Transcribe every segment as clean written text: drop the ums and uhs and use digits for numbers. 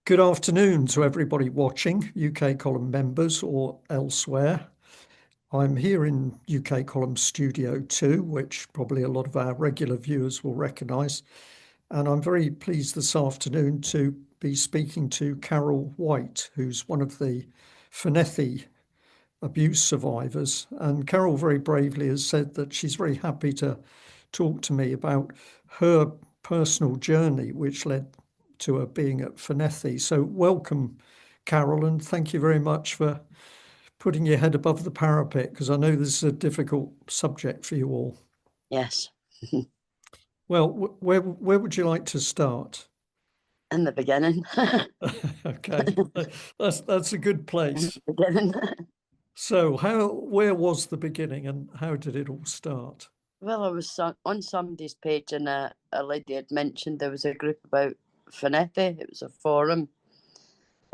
Good afternoon to everybody watching, UK Column members or elsewhere. I'm here in UK Column Studio 2, which probably a lot of our regular viewers will recognise. And I'm very pleased this afternoon to be speaking to Carol Whyte, who's one of the Fornethy abuse survivors. And Carol very bravely has said that she's very happy to talk to me about her personal journey, which led to her being at Fornethy. So welcome, Carol, and thank you very much for putting your head above the parapet, because I know this is a difficult subject for you all. Yes. Well, where would you like to start? In the beginning. Okay, that's a good In place. the beginning. So where was the beginning and how did it all start? Well, I was on somebody's page and a lady had mentioned there was a group about Fornethy. It was a forum,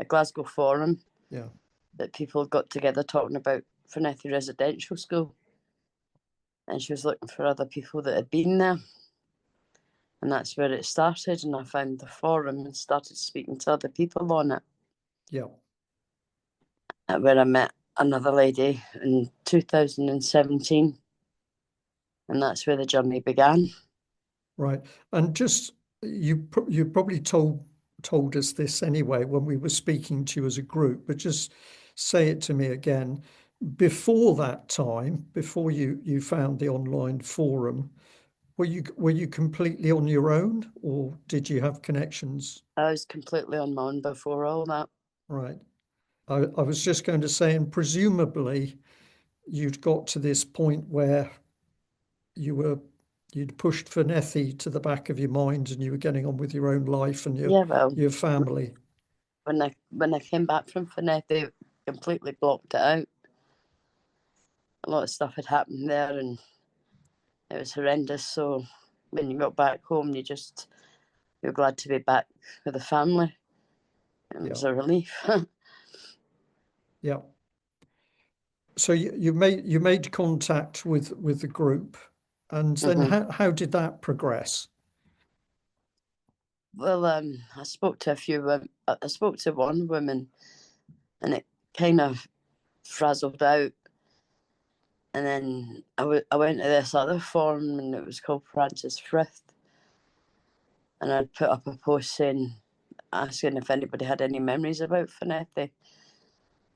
a Glasgow forum, Yeah, that people got together talking about Fornethy Residential School. And she was looking for other people that had been there. And that's where it started. And I found the forum and started speaking to other people on it. yeah. Where I met another lady in 2017. And that's where the journey began. Right. And just you probably told us this anyway when we were speaking to you as a group, but just say it to me again. Before that time, before you found the online forum, were you completely on your own, or did you have connections? I was completely on my own before all that. Right. I was just going to say, and presumably you'd got to this point where you'd pushed Fornethy to the back of your mind and you were getting on with your own life and Yeah, well, your family. when I came back from Fornethy, they completely blocked it out. A lot of stuff had happened there, and it was horrendous. So when you got back home, you're glad to be back with the family. It was Yeah, a relief. yeah. So you made contact with the group, and then hmm how did that progress? Well, I spoke to a few women. I spoke to one woman, and it kind of frazzled out. And then I went to this other forum, and it was called Francis Frith. And I'd put up a post saying, asking if anybody had any memories about Fornethy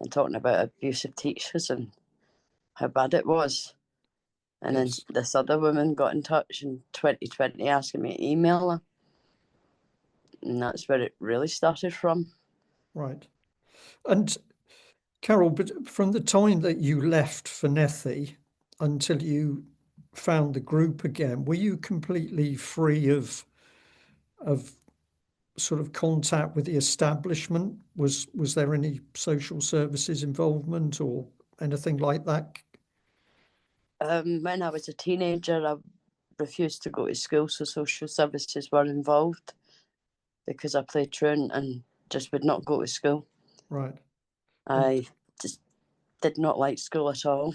and talking about abusive teachers and how bad it was. And then Yes, this other woman got in touch in 2020 asking me to email her. And that's where it really started from. right. And Carol, but from the time that you left Fornethy until you found the group again, were you completely free of sort of contact with the establishment? Was there any social services involvement or anything like that? When I was a teenager, I refused to go to school, so social services were involved because I played truant and just would not go to school. Right. And I just did not like school at all.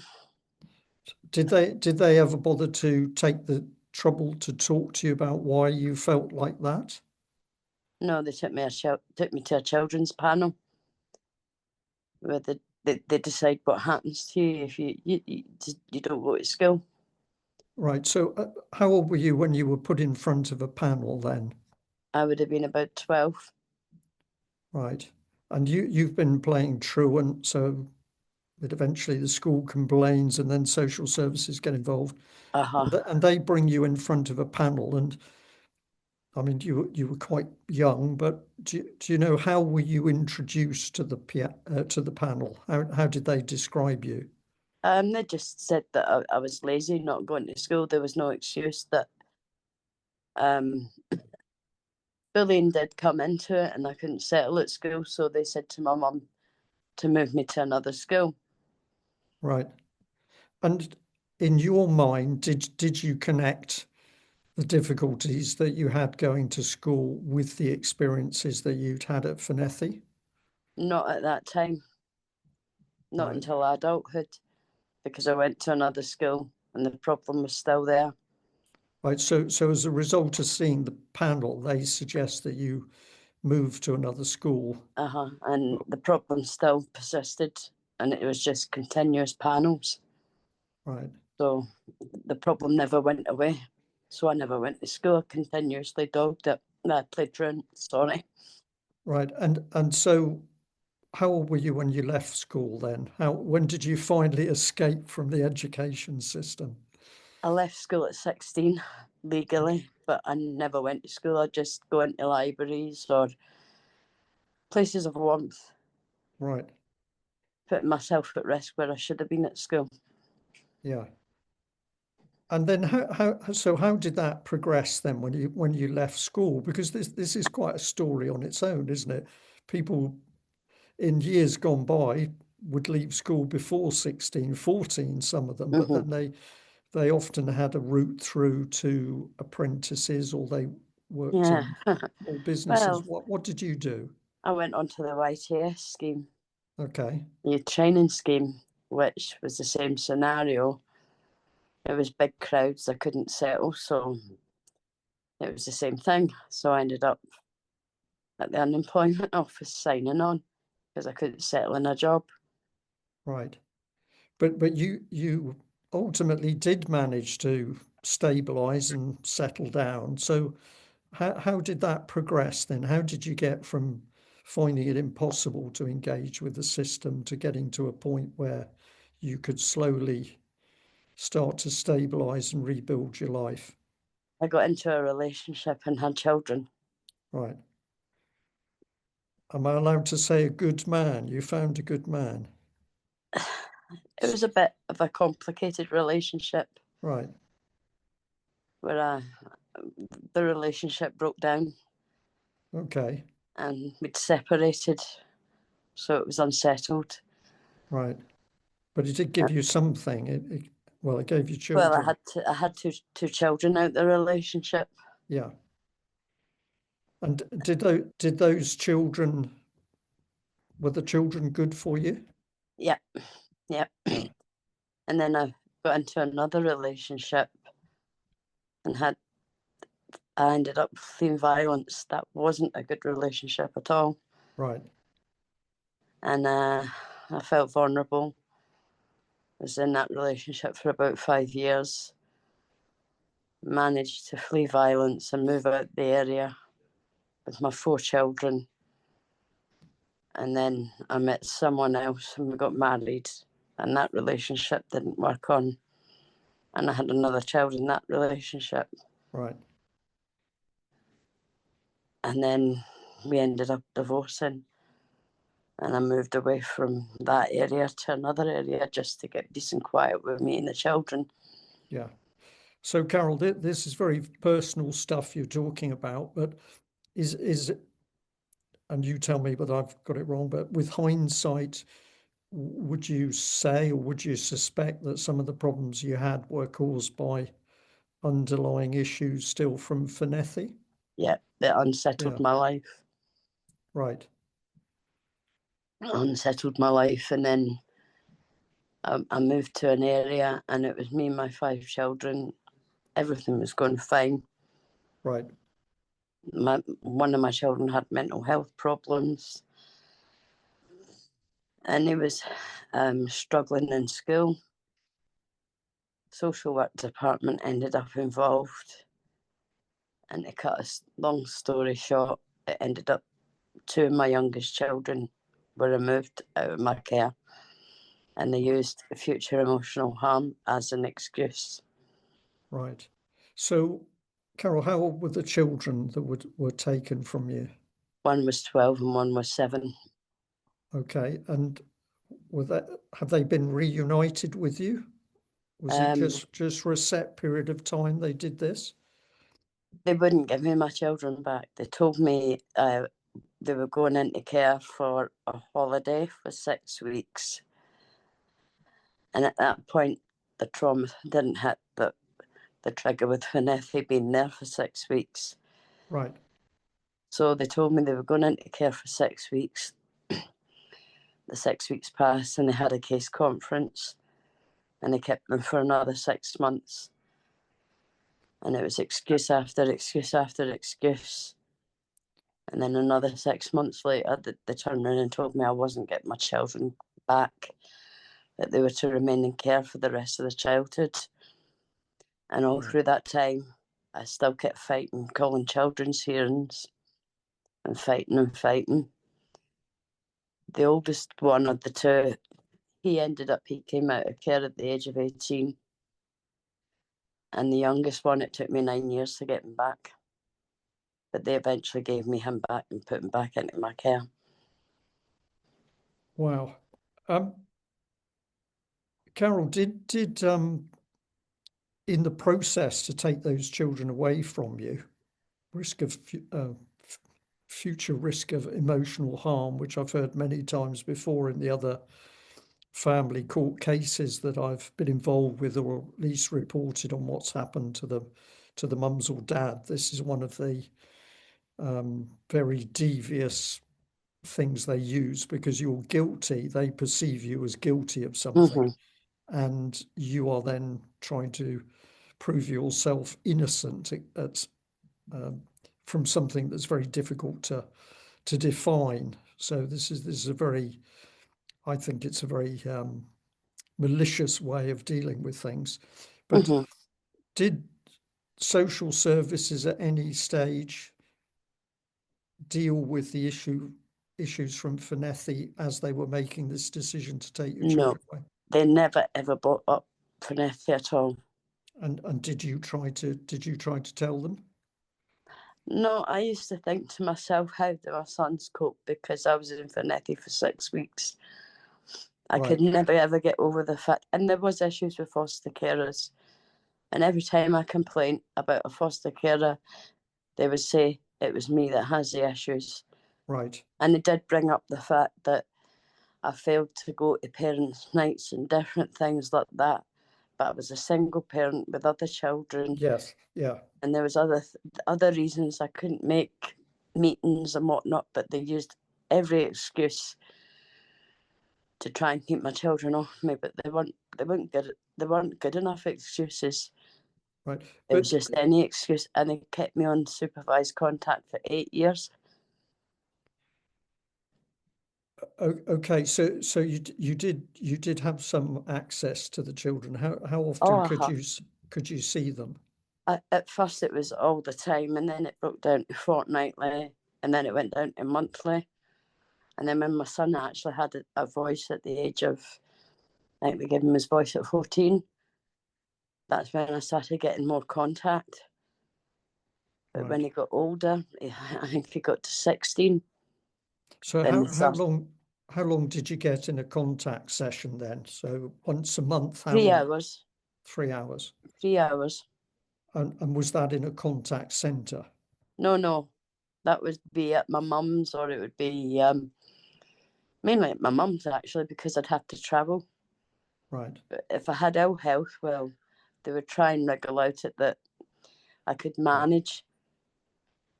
did they ever bother to take the trouble to talk to you about why you felt like that? No, they took me to a children's panel where they decide what happens to you if you don't go to school. Right. So how old were you when you were put in front of a panel then? I would have been about 12. Right. And you've been playing truant, so that eventually the school complains and then social services get involved, Uh-huh. and they bring you in front of a panel. And I mean, you were quite young, but do you know how were you introduced to the panel? How did they describe you? They just said that I was lazy, not going to school. There was no excuse that um, bullying did come into it and I couldn't settle at school. So they said to my mum to move me to another school. Right. And in your mind, did you connect the difficulties that you had going to school with the experiences that you'd had at Fornethy? Not at that time, not Right. until adulthood, because I went to another school and the problem was still there. Right. So as a result of seeing the panel, they suggest that you moved to another school. And the problem still persisted, and it was just continuous panels. Right. So the problem never went away. So I never went to school. I continuously dogged it. I played truant, sorry. Right. And so how old were you when you left school then? When did you finally escape from the education system? I left school at 16 legally, but I never went to school. I'd just go into libraries or places of warmth, Right. putting myself at risk where I should have been at school. Yeah. And then how did that progress then when you left school? Because this is quite a story on its own, isn't it? People in years gone by would leave school before 16, 14, some of them, but then they often had a route through to apprentices or they worked Yeah. in small businesses. Well, What did you do? I went onto the Whyte scheme, Okay. the training scheme, which was the same scenario. It was big crowds. I couldn't settle, so it was the same thing. So I ended up at the unemployment office signing on because I couldn't settle in a job. Right. But you ultimately did manage to stabilize and settle down. So how did that progress then? How did you get from finding it impossible to engage with the system to getting to a point where you could slowly start to stabilize and rebuild your life? I got into a relationship and had children. Right. Am I allowed to say a good man? You found a good man. It was a bit of a complicated relationship Right. where the relationship broke down Okay. and we'd separated, so it was unsettled. Right. But it did give you something. Well, it gave you Well, children. I had two children out the relationship. Yeah. And did those children, were the children good for you? Yep, yep. Yeah. And then I got into another relationship and I ended up fleeing violence. That wasn't a good relationship at all. Right. And I felt vulnerable. I was in that relationship for about 5 years. Managed to flee violence and move out the area with my 4 children. And then I met someone else and we got married, and that relationship didn't work on. And I had another child in that relationship. Right. And then we ended up divorcing. And I moved away from that area to another area just to get decent quiet with me and the children. Yeah. So, Carol, this is very personal stuff you're talking about, but is and you tell me whether I've got it wrong, but with hindsight, would you say or would you suspect that some of the problems you had were caused by underlying issues still from Fornethy? Yeah, it unsettled Yeah. my life. Right. Unsettled my life. And then I moved to an area and it was me and my 5 children. Everything was going fine. Right. One of my children had mental health problems and he was struggling in school. Social work department ended up involved, and to cut a long story short, it ended up 2 of my youngest children were removed out of my care, and they used future emotional harm as an excuse. Right. So, Carol, how old were the children that were taken from you? One was 12 and one was 7. Okay. And have they been reunited with you? Was it Um, just for a set period of time they did this? they wouldn't give me my children back. They told me they were going into care for a holiday for 6 weeks. And at that point, the trauma didn't hit the trigger with Fornethy being there for 6 weeks. Right. So they told me they were going into care for 6 weeks. The 6 weeks passed and they had a case conference and they kept them for another 6 months. And it was excuse after excuse after excuse. And then another 6 months later, they turned around and told me I wasn't getting my children back, that they were to remain in care for the rest of the childhood. And all through that time, I still kept fighting, calling children's hearings and fighting and fighting. The oldest one of the two, he came out of care at the age of 18. And the youngest one, it took me 9 years to get him back. But they eventually gave me him back and put him back into my care. Wow. Carol, did in the process to take those children away from you, risk of future risk of emotional harm, which I've heard many times before in the other family court cases that I've been involved with, or at least reported on what's happened to the mums or dad. This is one of the very devious things they use, because you're guilty. They perceive you as guilty of something, and you are then trying to prove yourself innocent from something that's very difficult to define. So this is a very, I think it's a very malicious way of dealing with things. But did social services at any stage deal with the issues from Fornethy as they were making this decision to take your children away? They never ever brought up Fornethy at all. And did you try to tell them? No, I used to think to myself, how do my sons cope? Because I was in Fornethy for 6 weeks. I could never ever get over the fact, and there was issues with foster carers. And every time I complained about a foster carer, they would say it was me that has the issues. Right. And they did bring up the fact that I failed to go to parents' nights and different things like that. But I was a single parent with other children. Yes. Yeah. And there was other reasons I couldn't make meetings and whatnot, but they used every excuse to try and keep my children off me, but they weren't good enough excuses. Right. It was just any excuse, and they kept me on supervised contact for 8 years. Okay, so you did have some access to the children. How often could you see them? At first it was all the time, and then it broke down to fortnightly, and then it went down to monthly. And then when my son actually had a voice at the age of, I think we gave him his voice at 14, that's when I started getting more contact. But when he got older, I think he got to 16. So how long did you get in a contact session then? So once a month? 3 hours. 3 hours. 3 hours. And was that in a contact centre? No. That would be at my mum's, or it would be mainly at my mum's, actually, because I'd have to travel. Right. But if I had ill health, well, they would try and wriggle out it that I could manage.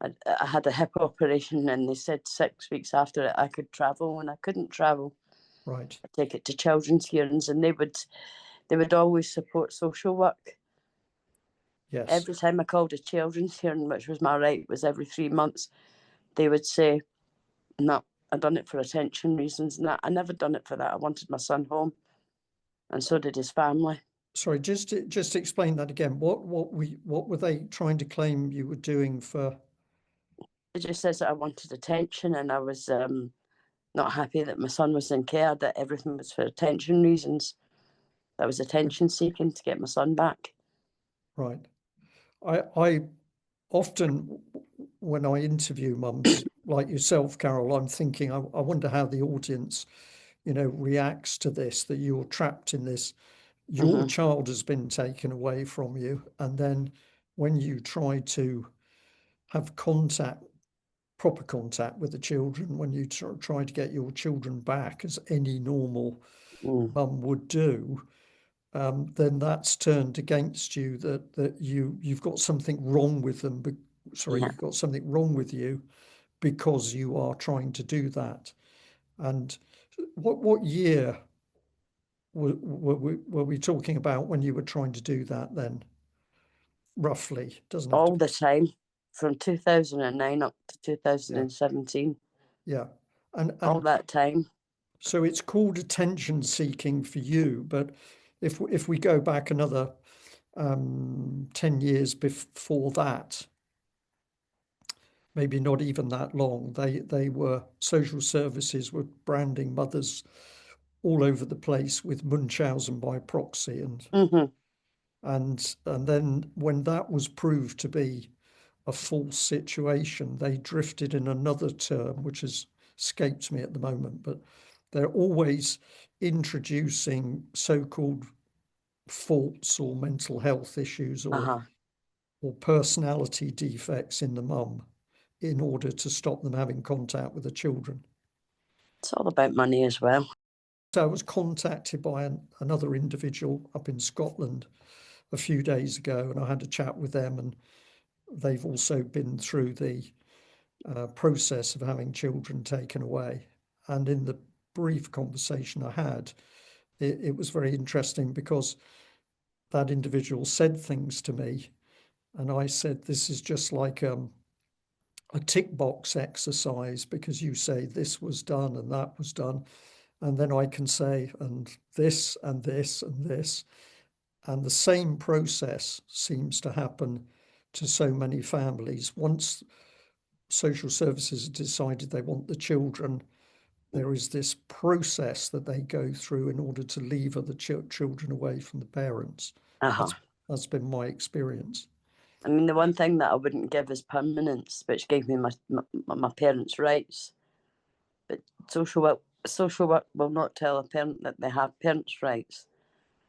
I had a hip operation, and they said 6 weeks after it I could travel, and I couldn't travel. Right. I take it to children's hearings, and they would always support social work. Yes. Every time I called a children's hearing, which was my right, was every 3 months, they would say, no, I done it for attention reasons. And I never done it for that. I wanted my son home, and so did his family. Sorry, just explain that again. What were they trying to claim you were doing for? It just says that I wanted attention, and I was not happy that my son was in care, that everything was for attention reasons. I was attention seeking to get my son back. Right. I often, when I interview mums like yourself, Carol, I'm thinking, I wonder how the audience, reacts to this, that you're trapped in this. Your child has been taken away from you, and then when you try to have proper contact with the children, when you try to get your children back, as any normal mum would do, then that's turned against you, that you've got something wrong with them. You've got something wrong with you because you are trying to do that. And what year were we talking about when you were trying to do that then? Roughly, doesn't have to All the time. from 2009 up to 2017. Yeah. All that time. So it's called attention seeking for you, but if we go back another 10 years before that, maybe not even that long, they were, social services were branding mothers all over the place with Munchausen by proxy, and then when that was proved to be a false situation, they drifted in another term which has escaped me at the moment, but they're always introducing so-called faults or mental health issues or personality defects in the mum in order to stop them having contact with the children. It's all about money as well. So I was contacted by another individual up in Scotland a few days ago, and I had a chat with them, and they've also been through the process of having children taken away. And in the brief conversation I had, it was very interesting because that individual said things to me, and I said, this is just like a tick box exercise, because you say this was done and that was done, and then I can say, and this and this and this. And the same process seems to happen to so many families. Once social services have decided they want the children, there is this process that they go through in order to lever the children away from the parents. That's been my experience. I mean, the one thing that I wouldn't give is permanence, which gave me my parents' rights. But social work will not tell a parent that they have parents' rights.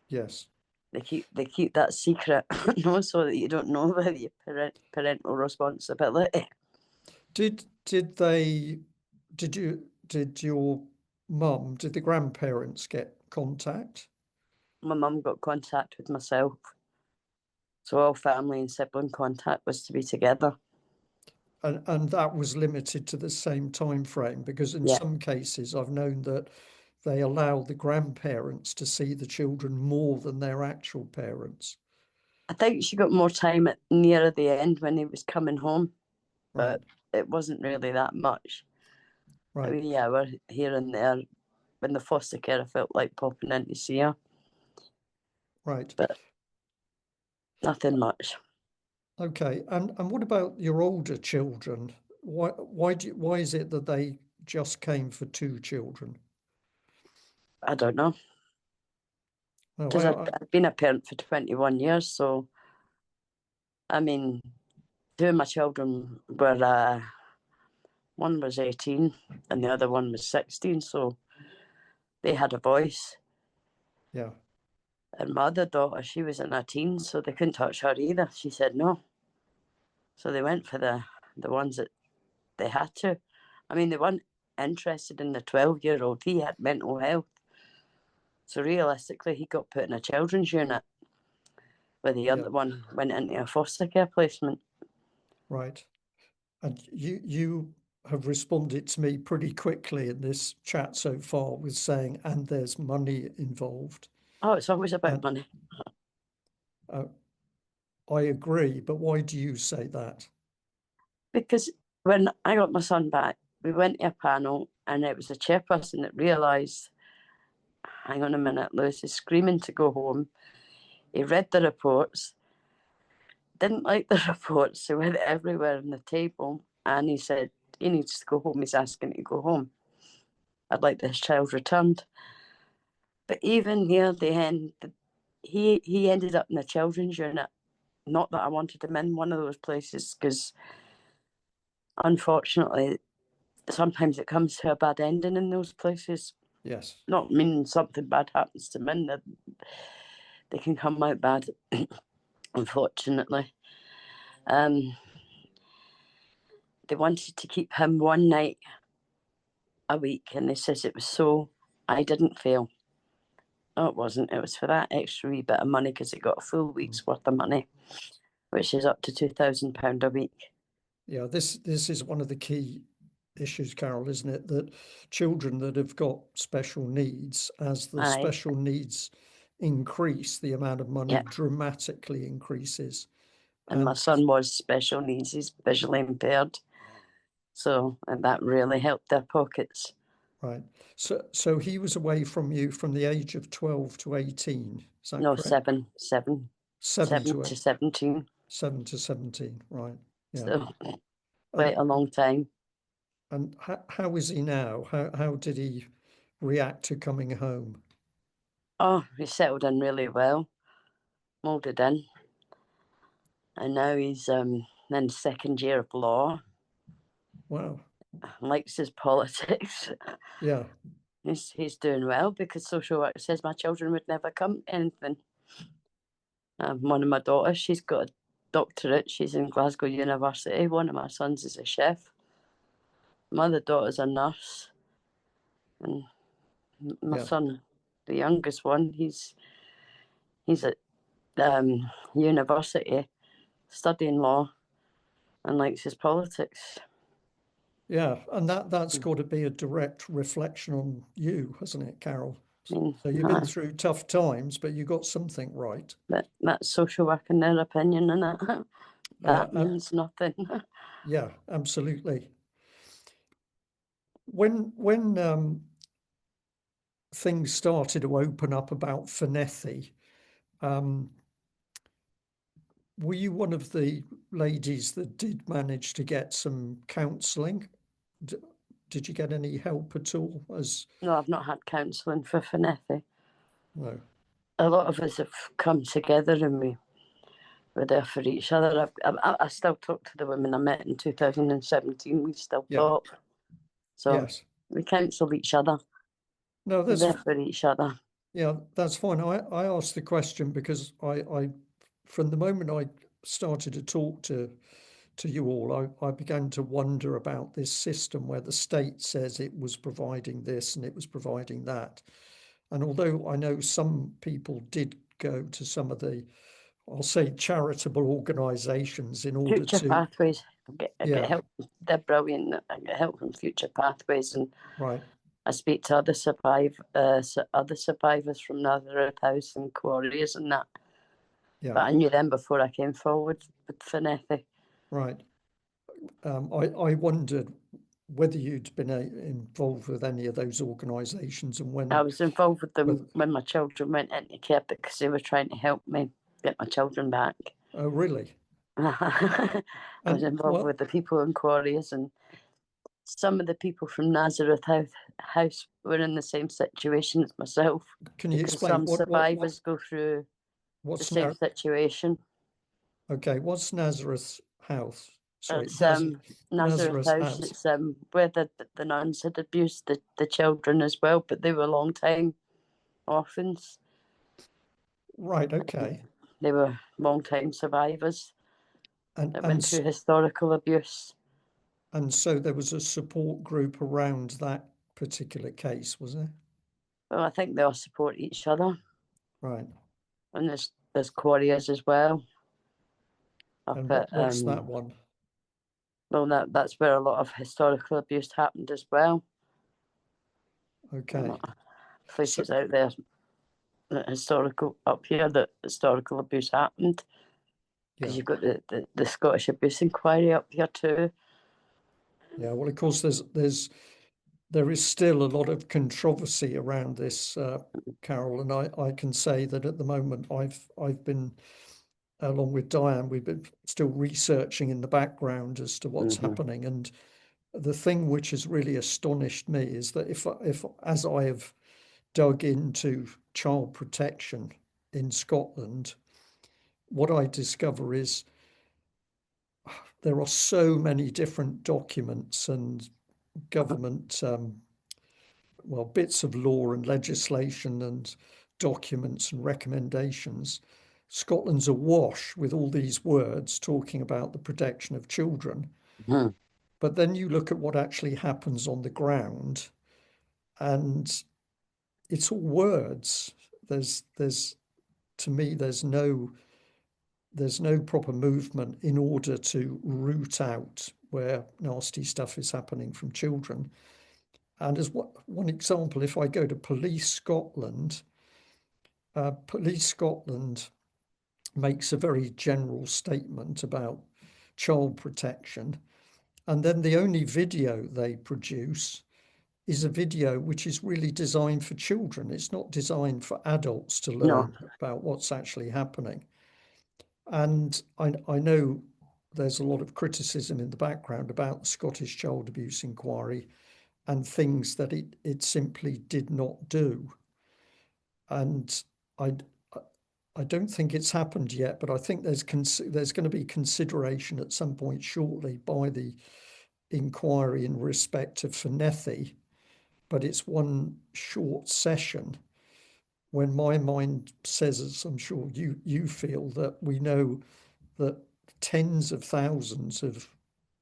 Yes. They keep that secret, so that you don't know about your parental responsibility. Did your mum, did the grandparents get contact? My mum got contact with myself. So all family and sibling contact was to be together. And that was limited to the same time frame, because in some cases I've known that they allow the grandparents to see the children more than their actual parents. I think she got more time near the end when he was coming home, but it wasn't really that much. Right. I mean, yeah, we're here and there. When the foster care, I felt like popping in to see her. Right. But nothing much. Okay. And what about your older children? Why is it that they just came for 2 children? I don't know. Because I've been a parent for 21 years, so I mean, 2 of my children were one was 18 and the other one was 16, so they had a voice. Yeah. And my other daughter, she was in her teens, so they couldn't touch her either. She said no. So they went for the ones that they had to. I mean, they weren't interested in the 12-year-old. He had mental health. So realistically, he got put in a children's unit, where the other one went into a foster care placement. Right. And you have responded to me pretty quickly in this chat so far with saying, and there's money involved. Oh, it's always about money. I agree, but why do you say that? Because when I got my son back, we went to a panel, and it was a chairperson that realised, hang on a minute, Lewis is screaming to go home. He read the reports, didn't like the reports, so went everywhere on the table, and he said, he needs to go home, he's asking to go home. I'd like this child returned. But even near the end, he ended up in a children's unit. Not that I wanted him in one of those places, because unfortunately, sometimes it comes to a bad ending in those places. Yes. Not meaning something bad happens to men, they can come out bad, unfortunately. They wanted to keep him one night a week, and they says it was so I didn't fail. No, it wasn't. It was for that extra wee bit of money, because it got a full week's worth of money, which is up to £2,000 a week. Yeah, this is one of the key issues, Carol, isn't it? That children that have got special needs, as the special needs increase, the amount of money dramatically increases. And my son was special needs, he's visually impaired. So, and that really helped their pockets. Right. So he was away from you from the age of 12 to 18. Is that No, correct? seven Seven to to 17. 7 to 17. Right. Yeah. So quite a long time. And how is he now? How did he react to coming home? Oh, he settled in really well, moulded in. And now he's in the second year of law. Wow. Likes his politics. Yeah. He's doing well because social work says my children would never come to anything. One of my daughters, she's got a doctorate. She's in Glasgow University. One of my sons is a chef. My other daughter's a nurse. And my Yeah. son, the youngest one, he's at university studying law and likes his politics. Yeah. And that's got to be a direct reflection on you, hasn't it, Carol? I mean, So you've been through tough times, but you got something right. but that's social work in their opinion, and that means nothing. Yeah, absolutely. When things started to open up about Fornethy, were you one of the ladies that did manage to get some counselling? Did you get any help at all? No, I've not had counselling for Fornethy. No. A lot of us have come together and we were there for each other. I still talk to the women I met in 2017. We still talk. So Yes. we counsel each other. No, We're there for each other. Yeah, that's fine. I asked the question because I from the moment I started to talk to you all, I began to wonder about this system where the state says it was providing this and it was providing that. And although I know some people did go to some of the, I'll say, charitable organisations in order Future to, Pathways. I get help. They're brilliant. I get help from Future Pathways, and right, I speak to other survivors from Nazareth House and Quarries and that. yeah, But I knew them before I came forward with Fornethy. right. I wondered whether you'd been involved with any of those organisations and I when. was involved with them when my children went into care because they were trying to help me get my children back. Oh, really? I was involved with the people in Quarries, and some of the people from Nazareth House were in the same situation as myself. Can you Because explain some survivors go through the same situation. Okay, what's Nazareth House? Sorry, It's Nazareth Nazareth House. House. It's where the nuns had abused the children as well, but they were long time orphans. Right, okay. They were long time survivors that went through And historical abuse. and so there was a support group around that particular case, was there? Well, I think they all support each other. Right. And there's Quarriers as well. And what's that one? Well, that's where a lot of historical abuse happened as well. Okay. Places out there historical up here that historical abuse happened, because you've got the Scottish Abuse Inquiry up here too. Yeah, well, of course, there is still a lot of controversy around this, Carol, and I can say that at the moment I've been, along with Diane, we've been still researching in the background as to what's happening. And the thing which has really astonished me is that if as I have dug into child protection in Scotland, what I discover is there are so many different documents and government, well, bits of law and legislation and documents and recommendations. Scotland's awash with all these words talking about the protection of children. But then you look at what actually happens on the ground, and it's all words. There's to me, there's no proper movement in order to root out where nasty stuff is happening from children. And as one example, if I go to Police Scotland makes a very general statement about child protection. And then the only video they produce is a video which is really designed for children. It's not designed for adults to No. learn about what's actually happening. And I know there's a lot of criticism in the background about the Scottish Child Abuse Inquiry and things that it simply did not do. And I don't think it's happened yet, but I think there's going to be consideration at some point shortly by the inquiry in respect of Fornethy, but it's one short session when my mind says, as I'm sure you feel, that we know that tens of thousands of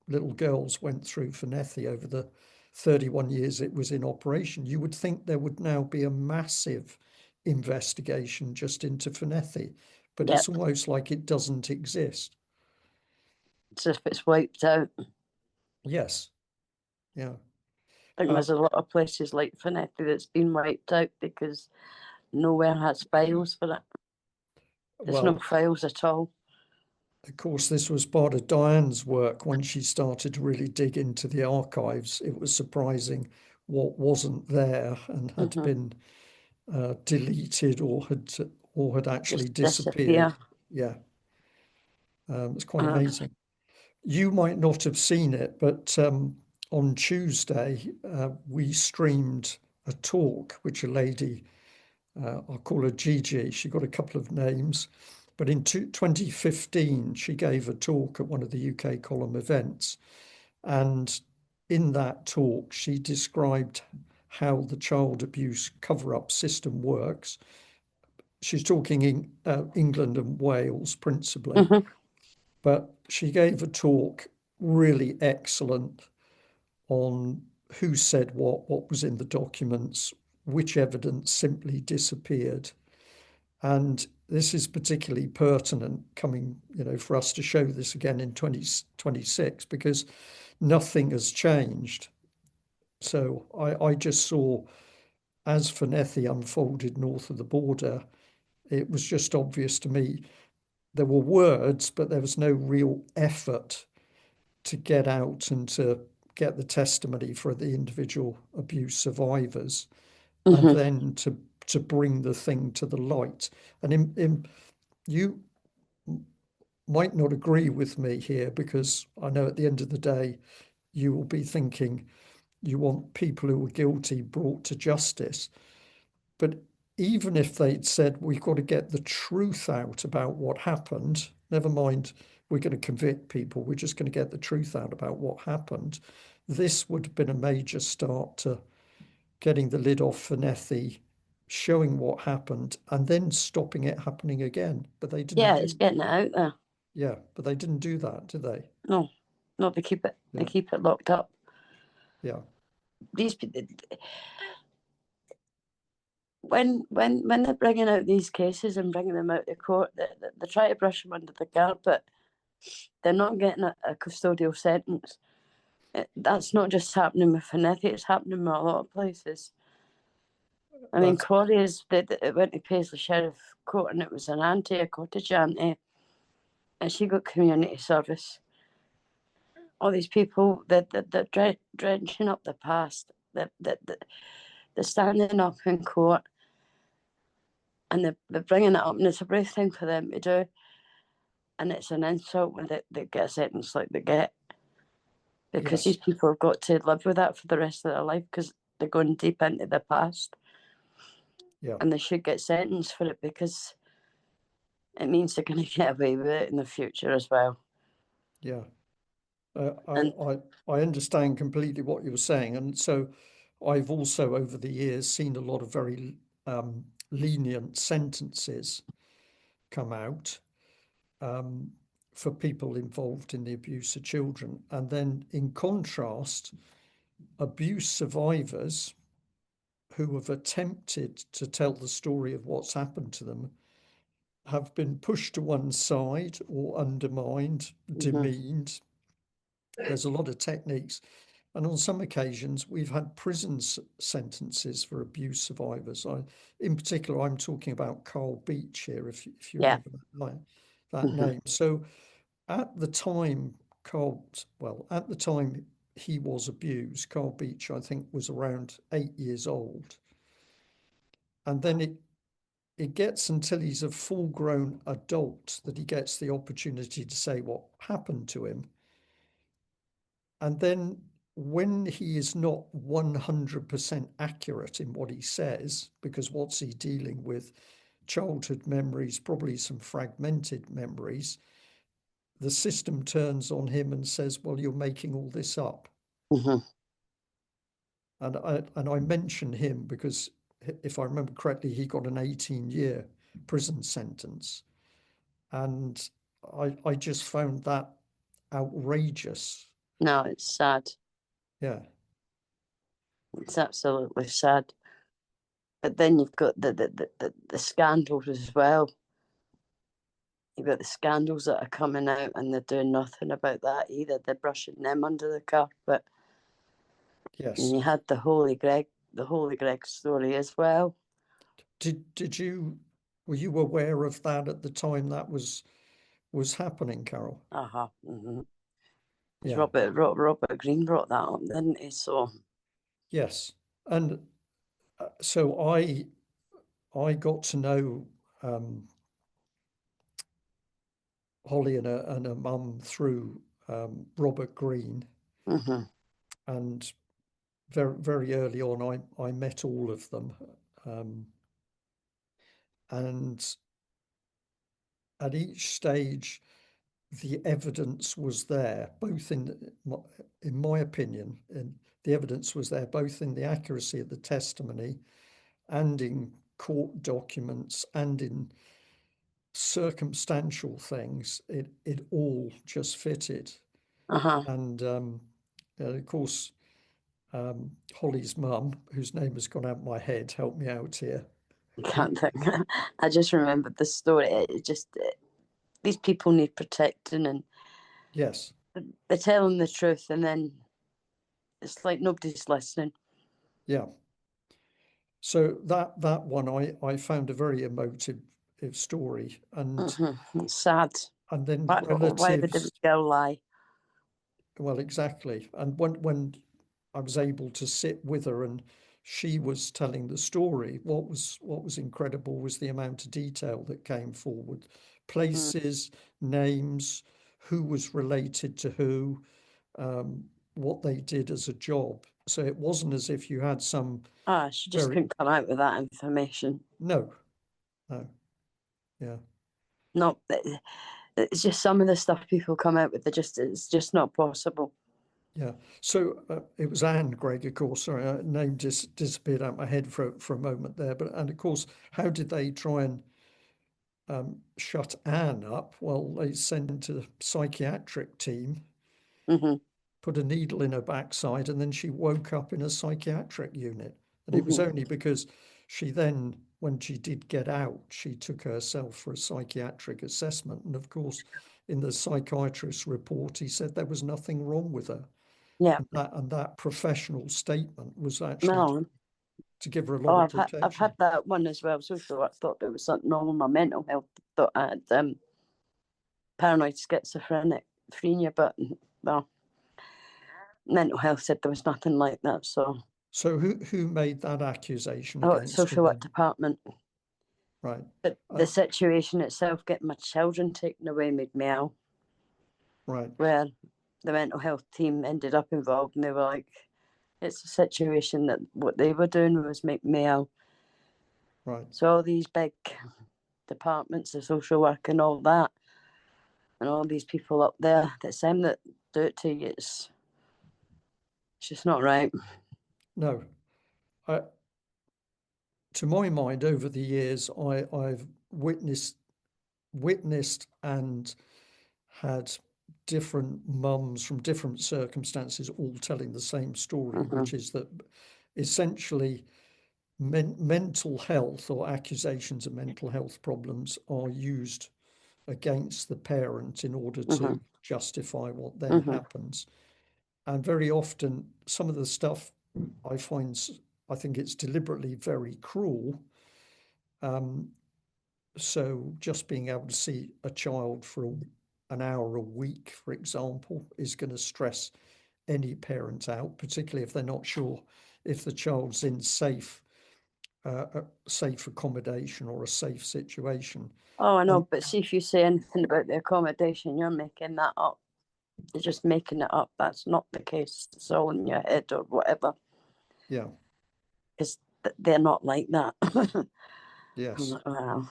little girls went through Fornethy over the 31 years it was in operation. You would think there would now be a massive investigation just into Fornethy, but Yep. it's almost like it doesn't exist. It's as if it's wiped out. Yes. Yeah. I think there's a lot of places like Fornethy that's been wiped out because nowhere has files for it. There's no files at all. Of course, this was part of Diane's work when she started to really dig into the archives. It was surprising what wasn't there and had been deleted or had actually disappeared. Yeah, it's quite amazing. You might not have seen it, but on Tuesday we streamed a talk which a lady, I'll call her Gigi, she got a couple of names, but in 2015 she gave a talk at one of the UK column events, and in that talk she described how the child abuse cover-up system works. She's talking in England and Wales principally, but she gave a talk really excellent on who said what was in the documents, which evidence simply disappeared. And this is particularly pertinent coming, for us to show this again in 2026, because nothing has changed. So I just saw, as Fornethy unfolded north of the border, it was just obvious to me there were words, but there was no real effort to get out and to get the testimony for the individual abuse survivors, and then to bring the thing to the light. And you might not agree with me here, because I know at the end of the day, you will be thinking you want people who are guilty brought to justice. But even if they'd said, we've got to get the truth out about what happened, never mind, we're going to convict people, we're just going to get the truth out about what happened, this would have been a major start to getting the lid off Fornethy, showing what happened, and then stopping it happening again. But they didn't. Yeah, it's getting it out there. Yeah, but they didn't do that, did they? No, they keep it. Yeah. They keep it locked up. Yeah. These people, when they're bringing out these cases and bringing them out to court, they try to brush them under the carpet. They're not getting a custodial sentence. That's not just happening with Fornethy, it's happening in a lot of places. I mean, Corey's, it went to Paisley Sheriff Court, and it was an auntie, a cottage auntie, and she got community service. All these people that dredging up the past, that they're standing up in court, and they're bringing it up, and it's a brave thing for them to do. And it's an insult when they get a sentence like they get, because these people have got to live with that for the rest of their life, because they're going deep into the past. Yeah. And they should get sentenced for it, because it means they're going to get away with it in the future as well. Yeah. I understand completely what you were saying. And so I've also, over the years, seen a lot of very lenient sentences come out for people involved in the abuse of children. And then in contrast, abuse survivors who have attempted to tell the story of what's happened to them have been pushed to one side or undermined, demeaned. There's a lot of techniques. And on some occasions, we've had prison sentences for abuse survivors. In particular, I'm talking about Carl Beach here, if you remember that. that name. So at the time, at the time he was abused, Carl Beach, I think, was around 8 years old. And then it gets until he's a full-grown adult that he gets the opportunity to say what happened to him. And then when he is not 100% accurate in what he says, because what's he dealing with? Childhood memories, probably some fragmented memories. The system turns on him and says, well, you're making all this up. Mm-hmm. And I mention him because, if I remember correctly, he got an 18-year prison sentence. And I just found that outrageous. No, it's sad. Yeah. It's absolutely sad. But then you've got the scandals as well. You've got the scandals that are coming out, and they're doing nothing about that either. They're brushing them under the carpet. Yes. And you had the Holy Greg story as well. Were you aware of that at the time that was happening, Carol? Uh-huh. Mm-hmm. Yeah. Robert Greene brought that up, didn't he? So Yes. And so I got to know Holly and her mum through Robert Greene, mm-hmm. and very very early on I met all of them, and at each stage the evidence was there, both in my opinion, and the evidence was there both in the accuracy of the testimony and in court documents and in circumstantial things. It all just fitted. Uh-huh. And of course, Holly's mum, whose name has gone out my head, help me out here. Can't think. I just remembered the story. These people need protecting, and Yes. they're telling the truth, and then it's like nobody's listening. Yeah. So that one I found a very emotive story, and Mm-hmm. It's sad. then Why would the relatives. girl lie? Well, exactly. And when I was able to sit with her and she was telling the story, what was incredible was the amount of detail that came forward. Places, names, who was related to who, what they did as a job. So it wasn't as if you had some She just very. couldn't come out with that information. No, no, yeah. No, it's just some of the stuff people come out with. It's just not possible. Yeah. So it was Anne, Greg, of course. Sorry, name disappeared out my head for a moment there. But and of course, how did they try and shut Anne up? Well, they sent a psychiatric team, Mm-hmm. put a needle in her backside, and then she woke up in a psychiatric unit. And it was Mm-hmm. only because she then, when she did get out, she took herself for a psychiatric assessment. And of course, in the psychiatrist's report, he said there was nothing wrong with her. Yeah. And that professional statement was actually No. to give her a lot of I've had protection. that one as well. Social work thought there was something wrong with my mental health. Thought I had paranoid schizophrenia, but well, mental health said there was nothing like that. So So who made that accusation against her social work then? department. Right. But the situation itself, getting my children taken away, made me ill. Right. Where the mental health team ended up involved, and they were like, it's a situation that what they were doing was make me ill. Right. So all these big departments of social work and all that, and all these people up there that same that do it to you, it's just not right. No. I, to my mind, over the years, I've witnessed and had different mums from different circumstances all telling the same story, Mm-hmm. which is that essentially mental health or accusations of mental health problems are used against the parent in order Mm-hmm. to justify what then Mm-hmm. happens. And very often, some of the stuff I find, I think it's deliberately very cruel. So just being able to see a child for an hour a week, for example, is going to stress any parent out, particularly if they're not sure if the child's in safe accommodation or a safe situation. Oh, I know, And but see if you say anything about the accommodation, you're making that up. You're just making it up. That's not the case. It's all in your head or whatever. yeah, Because they're not like that. I'm yes. like, wow,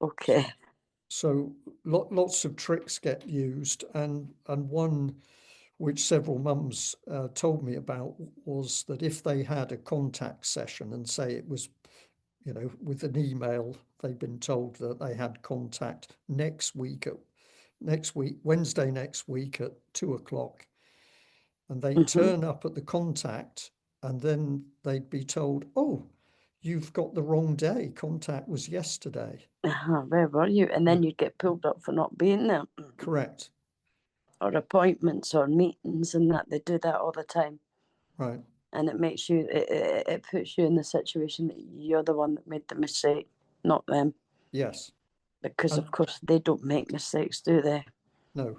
okay. So lots of tricks get used, and one which several mums told me about was that if they had a contact session and say it was, with an email, they'd been told that they had contact Wednesday next week at 2 o'clock, and they'd Mm-hmm. turn up at the contact, and then they'd be told, "Oh, you've got the wrong day. Contact was yesterday." Where were you? And then you'd get pulled up for not being there. Correct. Or appointments or meetings and that. They do that all the time. Right. And it makes you, it puts you in the situation that you're the one that made the mistake, not them. Yes. Because, And of course, they don't make mistakes, do they? no.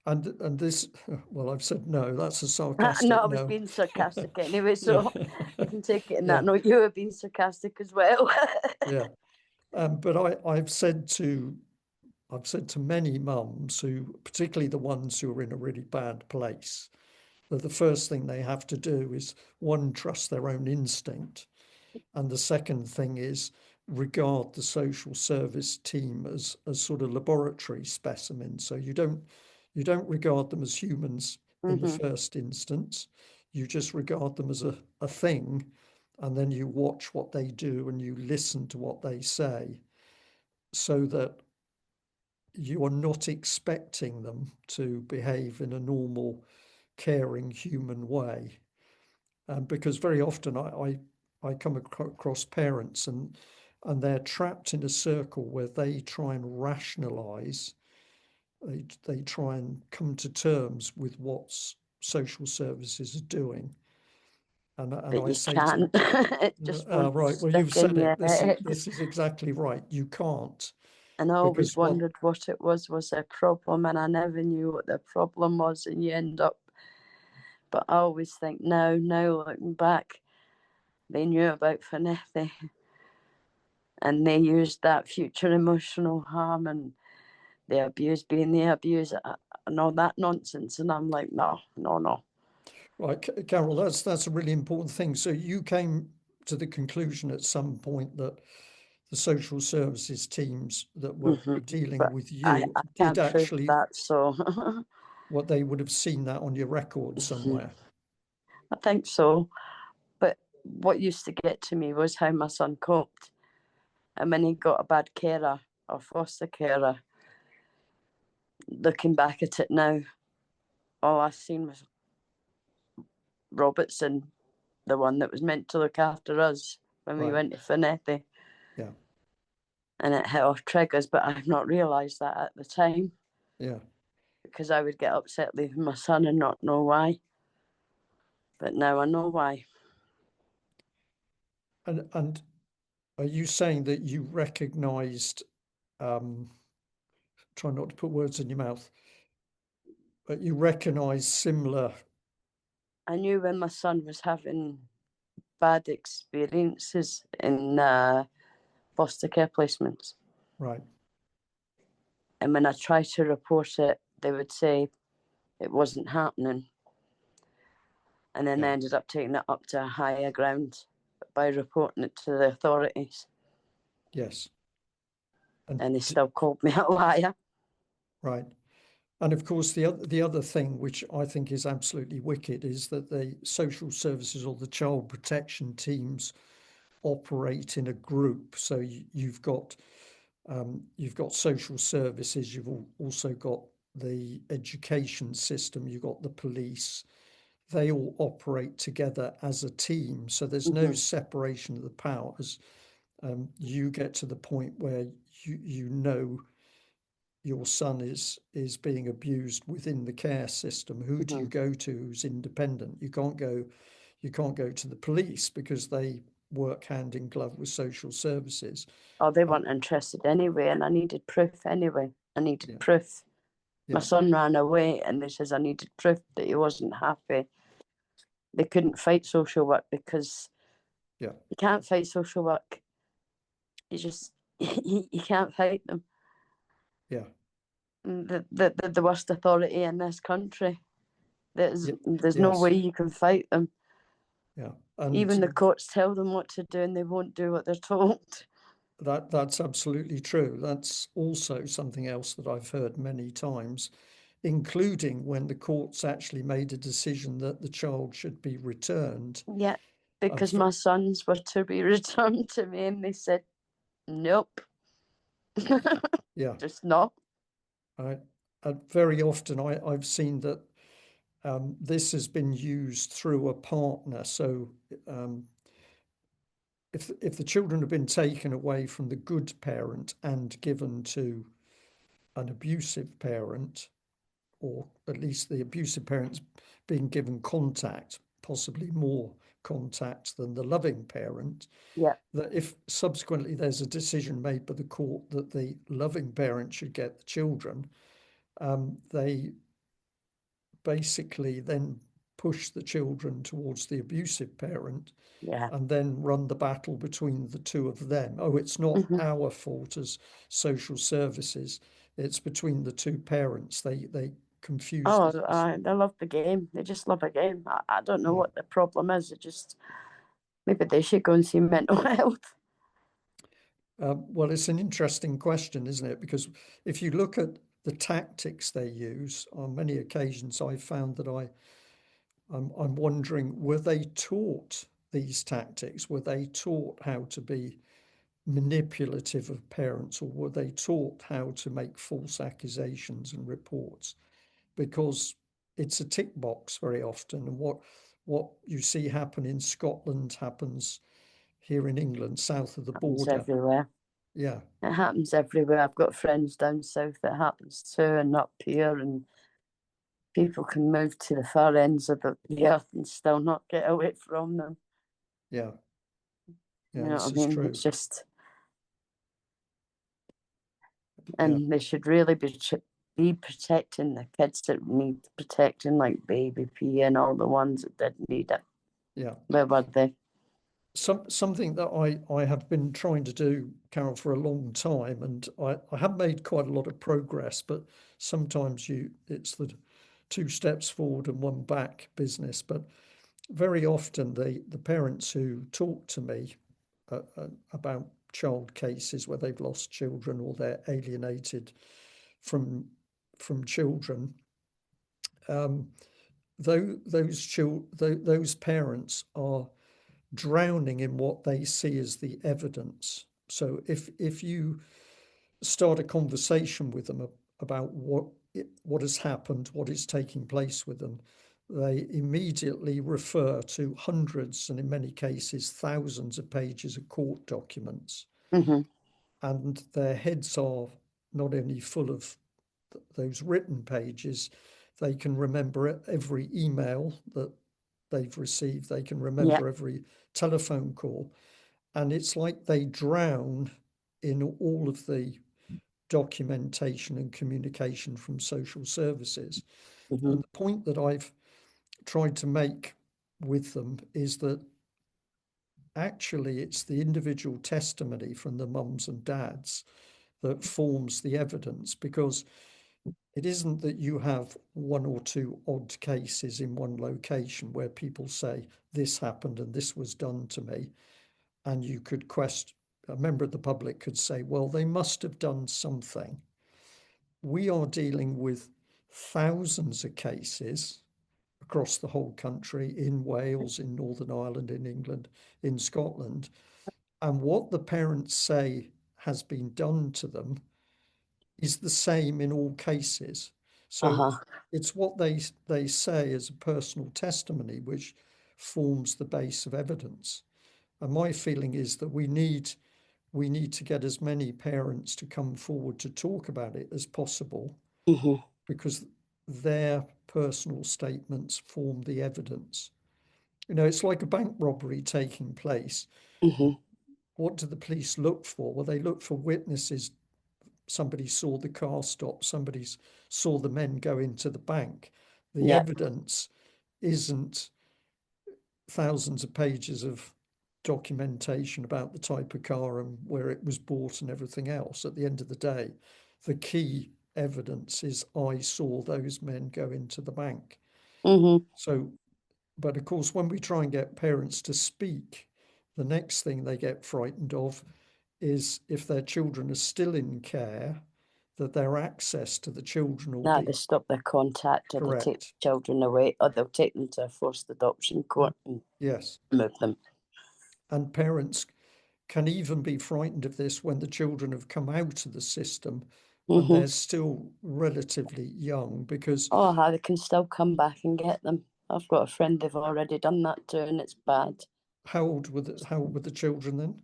And this, well, I've said no. That's a No, sarcastic I was no. being sarcastic anyway, Yeah. so you can take it in Yeah. that note. You were being sarcastic as well. Yeah. But I've said to many mums who, particularly the ones who are in a really bad place, that the first thing they have to do is, one, trust their own instinct, and the second thing is regard the social service team as sort of laboratory specimens. So you don't regard them as humans in the Mm-hmm. first instance. You just regard them as a thing, and then you watch what they do and you listen to what they say, so that you are not expecting them to behave in a normal, caring human way. Because very often I come across parents, and they're trapped in a circle where they try and rationalize, they try and come to terms with what social services are doing. And But I you say to can't. them, It just won't right, well, you've stick in said your it. This is head. this is exactly right. You can't, And I always because what wondered what it was a problem, and I never knew what the problem was, and you end up. But I always think now looking back, they knew about Fornethy, and they used that future emotional harm and the abuse being the abuse and all that nonsense. And I'm like, no. Right, Carol, that's a really important thing. So you came to the conclusion at some point that the social services teams that were Mm-hmm. dealing But with I you did can't prove actually, that, so what they would have seen that on your record somewhere. I think so. But what used to get to me was how my son coped. And when he got a bad carer or foster carer, looking back at it now, all I seen was Robertson, the one that was meant to look after us when we Right. went to Fornethy. Yeah. And it hit off triggers, but I've not realised that at the time, Yeah. because I would get upset leaving my son and not know why. But now I know why. And are you saying that you recognized, try not to put words in your mouth, but you recognize similar, I knew when my son was having bad experiences in foster care placements. right? And when I tried to report it, they would say it wasn't happening. And then Yeah. they ended up taking it up to a higher ground by reporting it to the authorities. Yes. And And they still called me a liar. right. And of course, the other thing which I think is absolutely wicked is that the social services or the child protection teams operate in a group. So you've got social services, you've also got the education system, you've got the police. They all operate together as a team. So there's no Mm-hmm. separation of the powers. You get to the point where you know your son is being abused within the care system. Who do Mm-hmm. you go to who's independent? You can't go to the police because they work hand in glove with social services. Oh, they weren't interested anyway, and I needed proof anyway. I needed Yeah, proof. My yeah, son ran away, and they says I needed proof that he wasn't happy. They couldn't fight social work because yeah, you can't fight social work. You just you can't fight them. yeah, The worst authority in this country. yeah, There's no way yes, you can fight them. yeah. Even the And courts tell them what to do, and they won't do what they're told. that's absolutely true. That's also something else that I've heard many times, including when the courts actually made a decision that the child should be returned. Yeah, because I've, my sons were to be returned to me, and they said nope, yeah, just not. I, very often I've seen that this has been used through a partner. So um, if the children have been taken away from the good parent and given to an abusive parent, or at least the abusive parent's being given contact, possibly more contact than the loving parent, Yeah, that if subsequently there's a decision made by the court that the loving parent should get the children, they basically then push the children towards the abusive parent yeah. and then run the battle between the two of them. Oh, it's not Mm-hmm. our fault as social services. It's between the two parents. They confuse Oh, this. they love the game. They just love a game. I don't know Yeah. what the problem is. It just maybe they should go and see mental health. Well, it's an interesting question, isn't it? Because if you look at the tactics they use, on many occasions I've found that I'm wondering, were they taught these tactics? Were they taught how to be manipulative of parents, or were they taught how to make false accusations and reports? Because it's a tick box very often, and what you see happen in Scotland happens here in England, south of the Happens border. everywhere. Yeah, It happens everywhere. I've got friends down south that happens too, and up here, and people can move to the far ends of the earth and still not get away from them. yeah, You yeah. know what This I is mean? It's true. just, Yeah, and they should really be protecting the kids that need protecting, like baby P and all the ones that didn't need it. yeah. Where were they? Something that I have been trying to do, Carol, for a long time, and I have made quite a lot of progress, but sometimes it's the two steps forward and one back business. But very often the parents who talk to me about child cases where they've lost children or they're alienated from children, those parents are drowning in what they see as the evidence. So if you start a conversation with them about what has happened, what is taking place with them, they immediately refer to hundreds and in many cases thousands of pages of court documents, Mm-hmm. and their heads are not only full of those written pages, they can remember every email that they've received, they can Yeah. remember every telephone call, and it's like they drown in all of the documentation and communication from social services. Mm-hmm. And the point that I've tried to make with them is that actually it's the individual testimony from the mums and dads that forms the evidence, because it isn't that you have one or two odd cases in one location where people say this happened and this was done to me, and you could question, a member of the public could say, well, they must have done something. We are dealing with thousands of cases across the whole country, in Wales, in Northern Ireland, in England, in Scotland. And what the parents say has been done to them is the same in all cases. So Uh-huh. it's what they say as a personal testimony which forms the base of evidence. And my feeling is that we need to get as many parents to come forward to talk about it as possible, Mm-hmm. because their personal statements form the evidence. It's like a bank robbery taking place. What do the police look for? Well, they look for witnesses. Somebody saw the car stop, somebody saw the men go into the bank. The Yeah. evidence isn't thousands of pages of documentation about the type of car and where it was bought and everything else. At the end of the day, the key evidence is I saw those men go into the bank. So, but of course, when we try and get parents to speak, the next thing they get frightened of is if their children are still in care, that their access to the children will Now be they stop their contact, or they take correct. children away, or they'll take them to a forced adoption court and Yes. move them. And parents can even be frightened of this when the children have come out of the system and they're still relatively young, because Oh, how they can still come back and get them. I've got a friend they've already done that to, and it's bad. how old were the children then?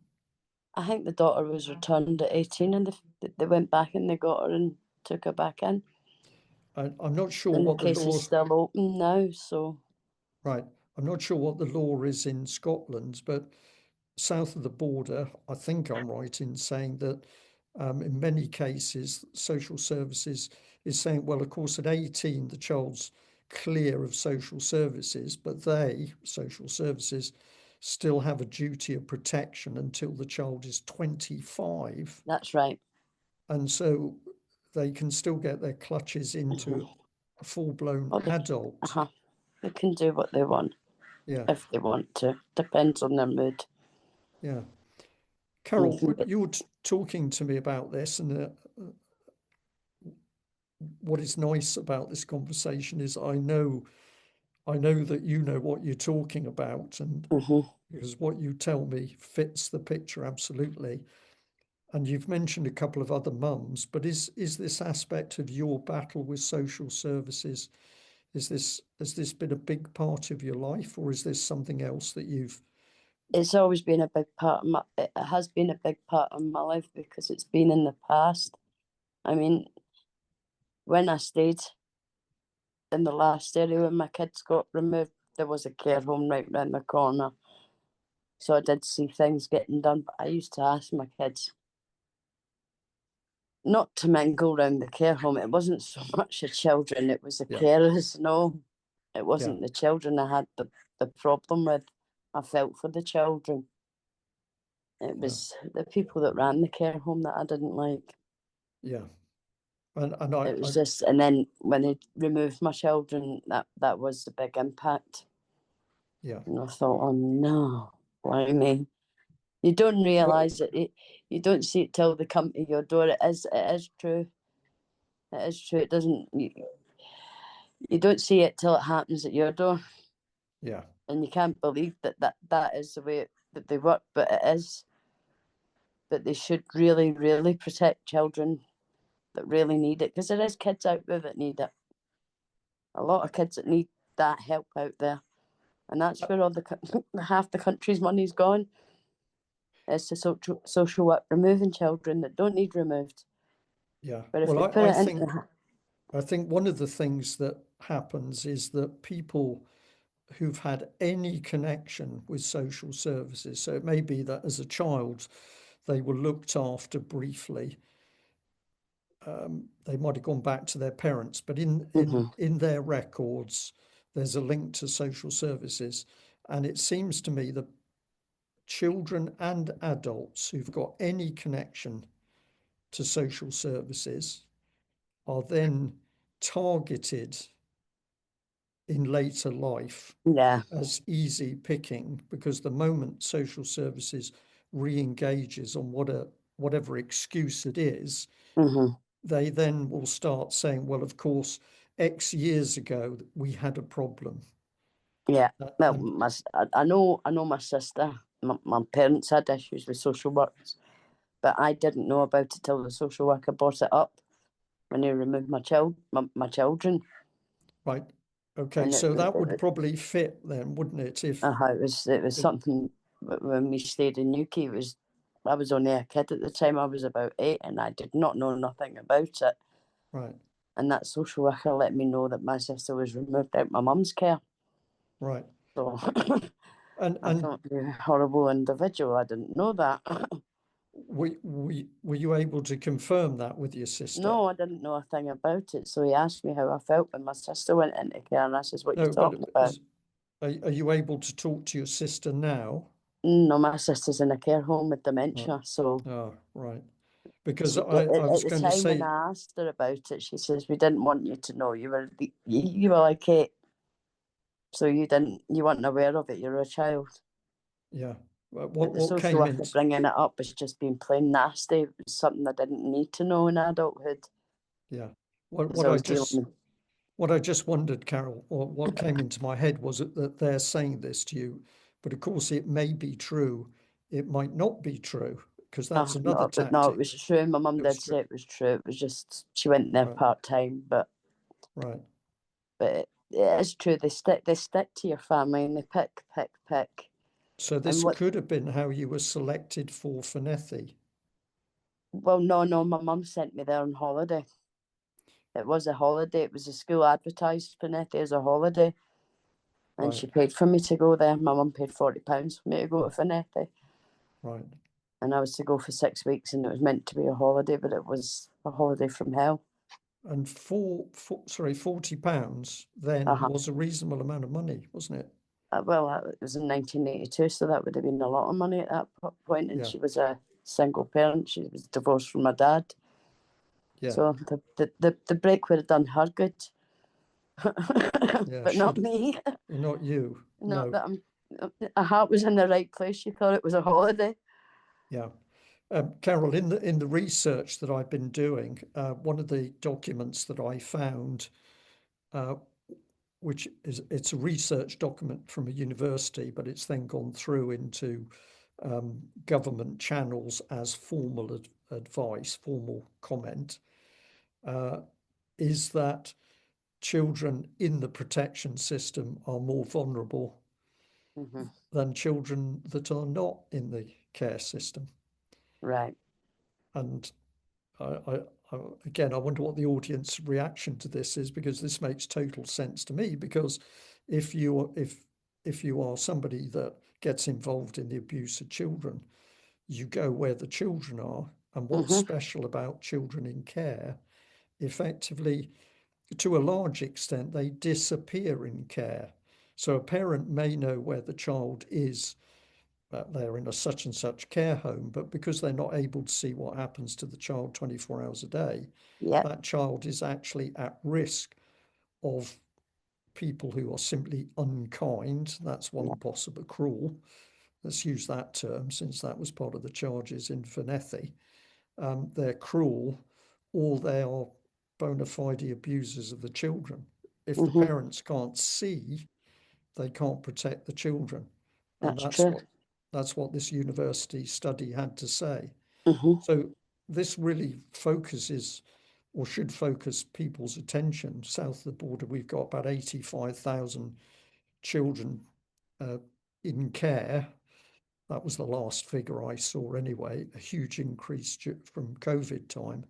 I think the daughter was returned at 18, and they went back and they got her and took her back in. I'm not sure And the what the case law, is still open now, so. right. I'm not sure what the law is in Scotland, but south of the border, I think I'm right in saying that in many cases, social services is saying, well, of course, at 18, the child's clear of social services, but they, social services, still have a duty of protection until the child is 25. That's right. And so they can still get their clutches into a full-blown Oh, adult. they can do what they want Yeah, if they want to. Depends on their mood. yeah. And Carol, you were talking to me about this, and what is nice about this conversation is I know that you know what you're talking about, and because what you tell me fits the picture absolutely. And you've mentioned a couple of other mums, but is this aspect of your battle with social services, has this been a big part of your life, or is this something else that you've it's always been a big part of it has been a big part of my life because it's been in the past. I mean, when I stayed in the last area when my kids got removed, there was a care home right round the corner. So I did see things getting done, but I used to ask my kids not to mingle around the care home. It wasn't so much the children, it was the yeah, carers. No, it yeah, wasn't the children I had the problem with. I felt for the children. It yeah, was the people that ran the care home that I didn't like. yeah. And It was just, and then when they removed my children, that was the big impact. yeah, And I thought, oh no, why me? You don't well, realise it. You don't see it till they come to your door. It is true. It is true. It doesn't. You don't see it till it happens at your door, yeah, and you can't believe that is the way that they work. But it is. But they should really, really protect children that really need it, because there is kids out there that need it. A lot of kids that need that help out there, and that's where all the half the country's money's gone. It's to social work removing children that don't need removed. yeah. But if Well, they put it into I think one of the things that happens is that people who've had any connection with social services, so it may be that as a child they were looked after briefly, they might have gone back to their parents, but in their records there's a link to social services, and it seems to me that children and adults who've got any connection to social services are then targeted in later life yeah, as easy picking, because the moment social services re-engages on whatever excuse it is, they then will start saying, well, of course, X years ago we had a problem. yeah. Well, And I know my sister. My parents had issues with social workers, but I didn't know about it till the social worker brought it up when he removed my children, right, okay, and so that would probably fit then, wouldn't it? it was If something when we stayed in Newquay. I was only a kid at the time. I was about 8, and I did not know nothing about it. right, And that social worker let me know that my sister was removed out my mum's care. right. So I thought you were a horrible individual. I didn't know that. were you able to confirm that with your sister? No, I didn't know a thing about it. So he asked me how I felt when my sister went into care, and I says, "What are you No, but talking about?" are you able to talk to your sister now? No, my sister's in a care home with dementia. So Oh, right. Because she, I at was the going to time when say, I asked her about it, she says, "We didn't want you to know. You were like 8, so you weren't aware of it. You're a child." yeah. But the What social came worker in? bringing it up was just being plain nasty. It was something I didn't need to know in adulthood Yeah. because I was dealing with. What I just wondered, Carol, or what came into my head was that they're saying this to you, but of course it may be true. It might not be true because that's another No, it tactic. was true. My mum It was did true. say it was true. It was just she went there Right. part time, but Right. it is true. They stick to your family and they pick. So And this what? could have been how you were selected for Fornethy. Well, no. My mum sent me there on holiday. It was a holiday. It was a school advertised Fornethy as a holiday, and Right. she paid for me to go there. My mum paid £40 for me to go to Fornethy. Right. And I was to go for 6 weeks, and it was meant to be a holiday, but it was a holiday from hell. And £40 then Uh-huh. was a reasonable amount of money, wasn't it? Well, it was in 1982, so that would have been a lot of money at that point. And Yeah. she was a single parent. She was divorced from her dad. Yeah. So the break would have done her good, Yeah. but not Should have. me. Not you. Not No. that her heart was in the right place. She thought it was a holiday. Yeah. Carol, in the research that I've been doing, one of the documents that I found, uh, which is it's a research document from a university, but it's then gone through into government channels as formal advice, formal comment, is that children in the protection system are more vulnerable Mm-hmm. than children that are not in the care system. Right. And again, I wonder what the audience reaction to this is, because this makes total sense to me. Because if you are somebody that gets involved in the abuse of children, you go where the children are. And what's Mm-hmm. special about children in care, effectively, to a large extent, they disappear in care. So a parent may know where the child is, they're in a such and such care home, but because they're not able to see what happens to the child 24 hours a day, Yep. that child is actually at risk of people who are simply unkind. That's one Yep. possible, cruel. Let's use that term since that was part of the charges in Fornethy. They're cruel, or they are bona fide abusers of the children. If the Mm-hmm. parents can't see, they can't protect the children. And That's true. that's what this university study had to say. Mm-hmm. So this really focuses, or should focus, people's attention. South of the border, we've got about 85,000 children in care. That was the last figure I saw anyway, a huge increase from COVID time.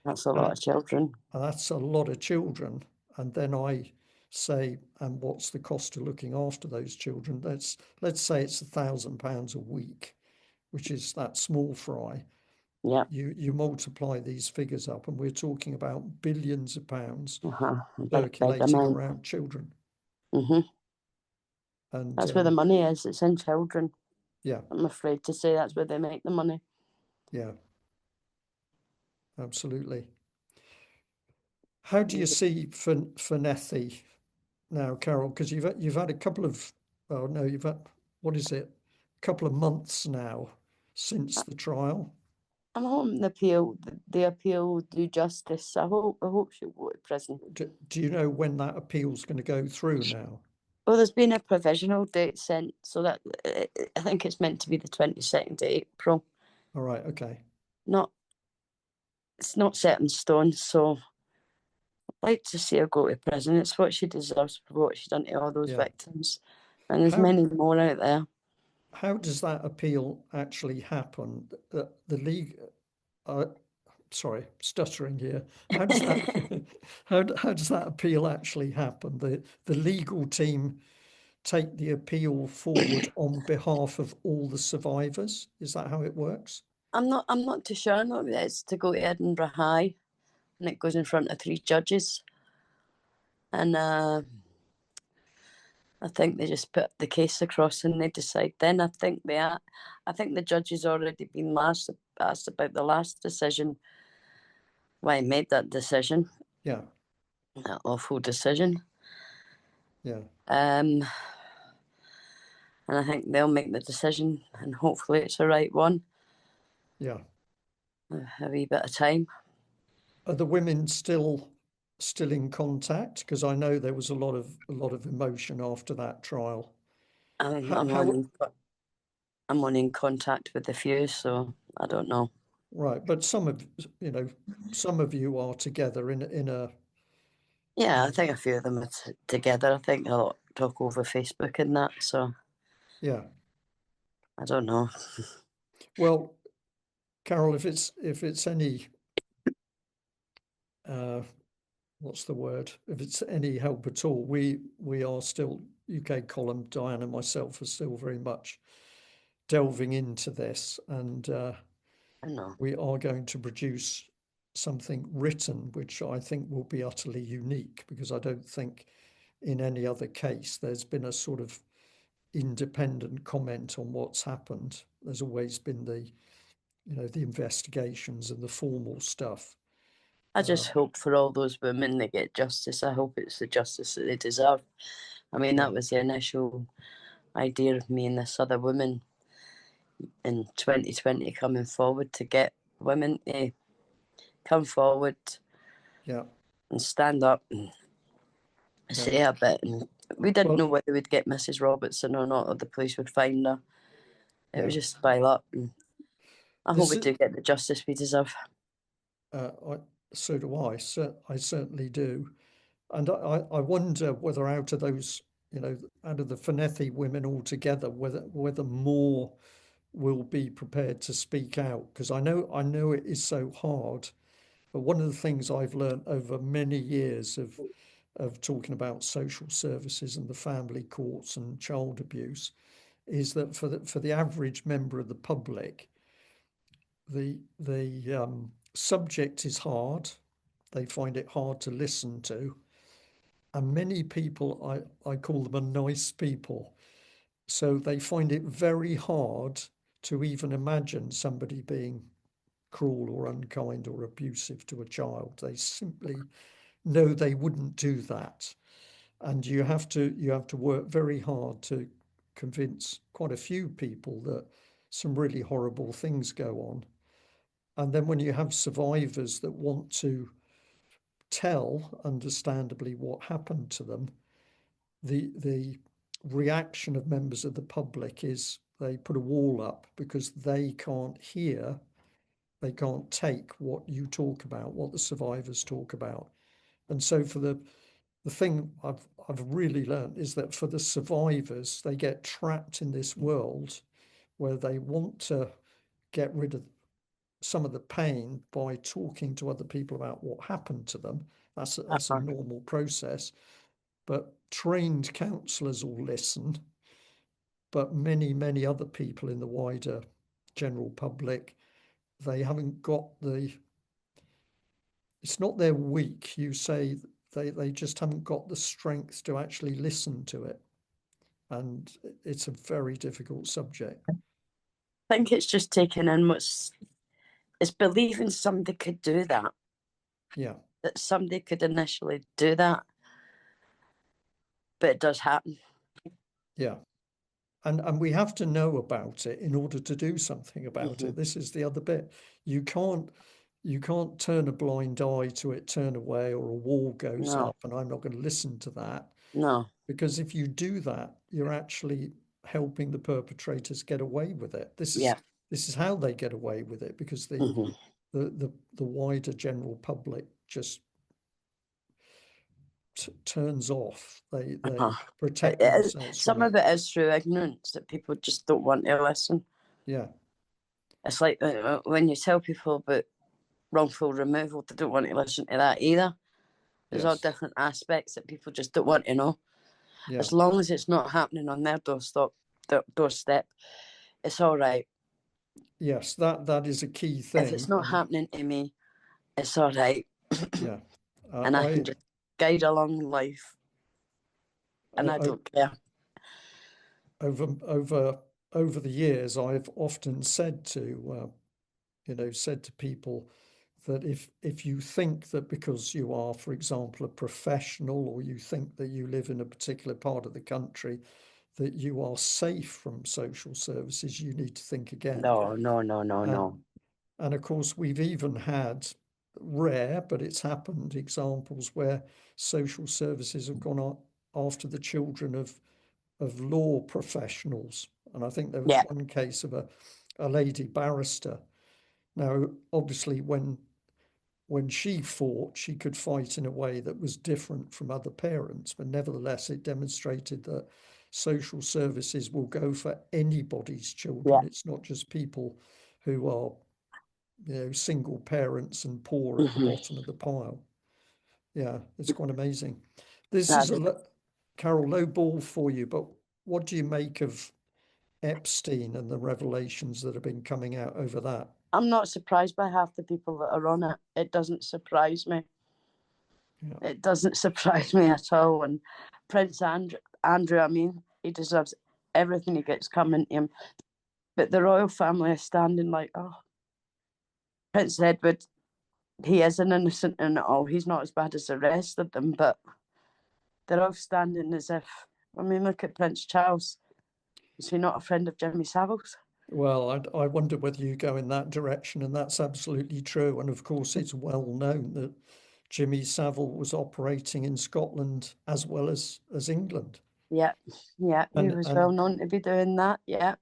That's a And lot of children. that's a lot of children. And then I say, and what's the cost of looking after those children? Let's say it's £1,000 a week, which is that small fry. Yep. You multiply these figures up, and we're talking about billions of pounds Uh-huh. Big circulating amount. around children. Mm-hmm. And That's where the money is. It's in children. yeah, I'm afraid to say that's where they make the money. yeah, absolutely. How do you see Fornethy now, Carol? Because you've had a couple of, oh no, you've had, what is it, a couple of months now since the trial. I'm hoping the appeal do justice. I hope she'll go to prison. Do you know when that appeal's going to go through now? Well, there's been a provisional date sent, so that I think it's meant to be the 22nd of April. All right, okay. It's not set in stone, so I'd like to see her go to prison. It's what she deserves for what she's done to all those Yeah. victims, and there's How many more out there. how does that appeal actually happen? The league, sorry, stuttering here. How does that how does that appeal actually happen? The legal team take the appeal forward on behalf of all the survivors? Is that how it works? I'm not too sure. I know it's to go to Edinburgh High, and it goes in front of 3 judges, and I think they just put the case across and they decide. Then I think the judges already been asked about the last decision. Why he made that decision? Yeah, That awful decision. yeah, And I think they'll make the decision, and hopefully it's the right one. yeah. A wee bit of time. Are the women still in contact? Because I know there was a lot of emotion after that trial. I'm How only in contact with a few, so I don't know. right? But some of you are together in a Yeah, I think a few of them are together. I think a lot talk over Facebook and that, so yeah. I don't know. Well, Carol, if it's any what's the word? If it's any help at all, we are still UK column. Diane and myself are still very much delving into this, and I know. we are going to produce something written, which I think will be utterly unique, because I don't think in any other case there's been a sort of independent comment on what's happened. There's always been the investigations and the formal stuff. I just hope for all those women they get justice. I hope it's the justice that they deserve. I mean, Yeah, that was the initial idea of me and this other woman in 2020 coming forward to get women to come forward yeah, and stand up and yeah. say a bit. And we didn't know Well, whether we'd get Mrs. Robertson or not, or the police would find her. It was yeah. just by luck. And I hope This we is, do get the justice we deserve. I, so do I. I certainly do. And I wonder whether out of those, out of the Fornethy women altogether, whether more will be prepared to speak out. Because I know it is so hard. But one of the things I've learned over many years of talking about social services and the family courts and child abuse is that for the average member of the public, the subject is hard. They find it hard to listen to, and many people, I call them a nice people, so they find it very hard to even imagine somebody being cruel or unkind or abusive to a child. They simply know they wouldn't do that, and you have to work very hard to convince quite a few people that some really horrible things go on. And then when you have survivors that want to tell, understandably, what happened to them, the reaction of members of the public is they put a wall up because they can't hear, they can't take what you talk about, what the survivors talk about. And so for the thing I've really learned is that for the survivors, they get trapped in this world where they want to get rid of some of the pain by talking to other people about what happened to them. That's a Uh-huh. normal process. But trained counsellors will listen, but many other people in the wider general public, they haven't got it's not they're weak, you say, they just haven't got the strength to actually listen to it. And it's a very difficult subject. I think it's just taking in it's believing somebody could do that, Yeah, that somebody could initially do that, but it does happen. yeah. And we have to know about it in order to do something about Mm-hmm. it. This is the other bit. You can't turn a blind eye to it, turn away, or a wall goes No, up, and I'm not going to listen to that. no, Because if you do that, you're actually helping the perpetrators get away with it. This is yeah. this is how they get away with it, because Mm-hmm. the wider general public just turns off. They Uh-huh. protect themselves from Some of it. it is through ignorance that people just don't want to listen. Yeah. It's like when you tell people about wrongful removal, they don't want to listen to that either. There's all Yes. different aspects that people just don't want to know. Yeah. As long as it's not happening on their doorstep, it's all right. Yes, that is a key thing. If it's not happening to me, it's all right. Yeah. And I can just guide along life, and I don't care. Over the years, I've often said to people that if you think that because you are, for example, a professional, or you think that you live in a particular part of the country, that you are safe from social services, you need to think again. No. And of course, we've even had rare, but it's happened, examples where social services have gone after the children of law professionals. And I think there was one case of a lady barrister. Now, obviously, when she fought, she could fight in a way that was different from other parents, but nevertheless, it demonstrated that social services will go for anybody's children. Yeah. It's not just people who are, single parents and poor at the bottom of the pile. Yeah, it's quite amazing. This is Carol, low ball for you, but what do you make of Epstein and the revelations that have been coming out over that? I'm not surprised by half the people that are on it. It doesn't surprise me. Yeah. It doesn't surprise me at all. And Prince Andrew, I mean, he deserves everything he gets coming to him. But the royal family are standing like, oh, Prince Edward, he isn't innocent in it all. He's not as bad as the rest of them, but they're all standing as if, I mean, look at Prince Charles. Is he not a friend of Jimmy Savile's? Well, I wonder whether you go in that direction, and that's absolutely true. And of course, it's well known that Jimmy Savile was operating in Scotland as well as England. Yeah, he was well known to be doing that, yeah.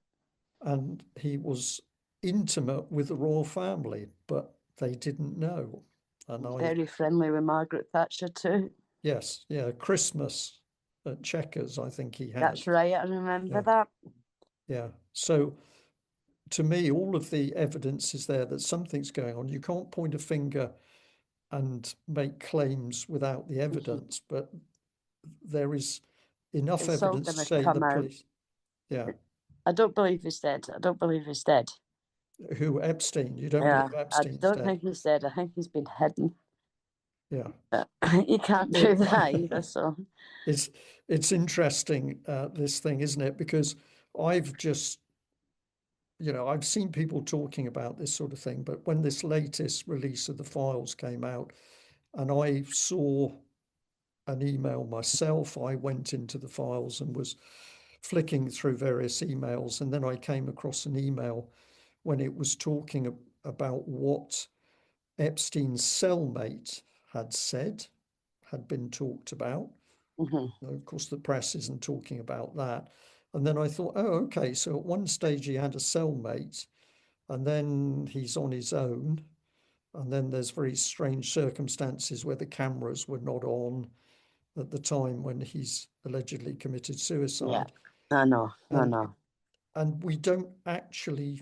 And he was intimate with the royal family, but they didn't know. And very friendly with Margaret Thatcher too. Yes, yeah, Christmas at Chequers, I think he had. That's right, I remember that. Yeah, so to me, all of the evidence is there that something's going on. You can't point a finger and make claims without the evidence, but there is enough evidence to say the police. Yeah. I don't believe he's dead. Who, Epstein? You don't believe Epstein's dead? I don't think he's dead. I think he's been hidden. Yeah. But you can't prove that either, so. It's interesting, this thing, isn't it? Because I've just, I've seen people talking about this sort of thing, but when this latest release of the files came out and I saw an email myself, I went into the files and was flicking through various emails, and then I came across an email when it was talking about what Epstein's cellmate had said, had been talked about. Of course, the press isn't talking about that. And then I thought, oh, okay, so at one stage he had a cellmate, and then he's on his own, and then there's very strange circumstances where the cameras were not on at the time when he's allegedly committed suicide. Yeah, I know. And we don't actually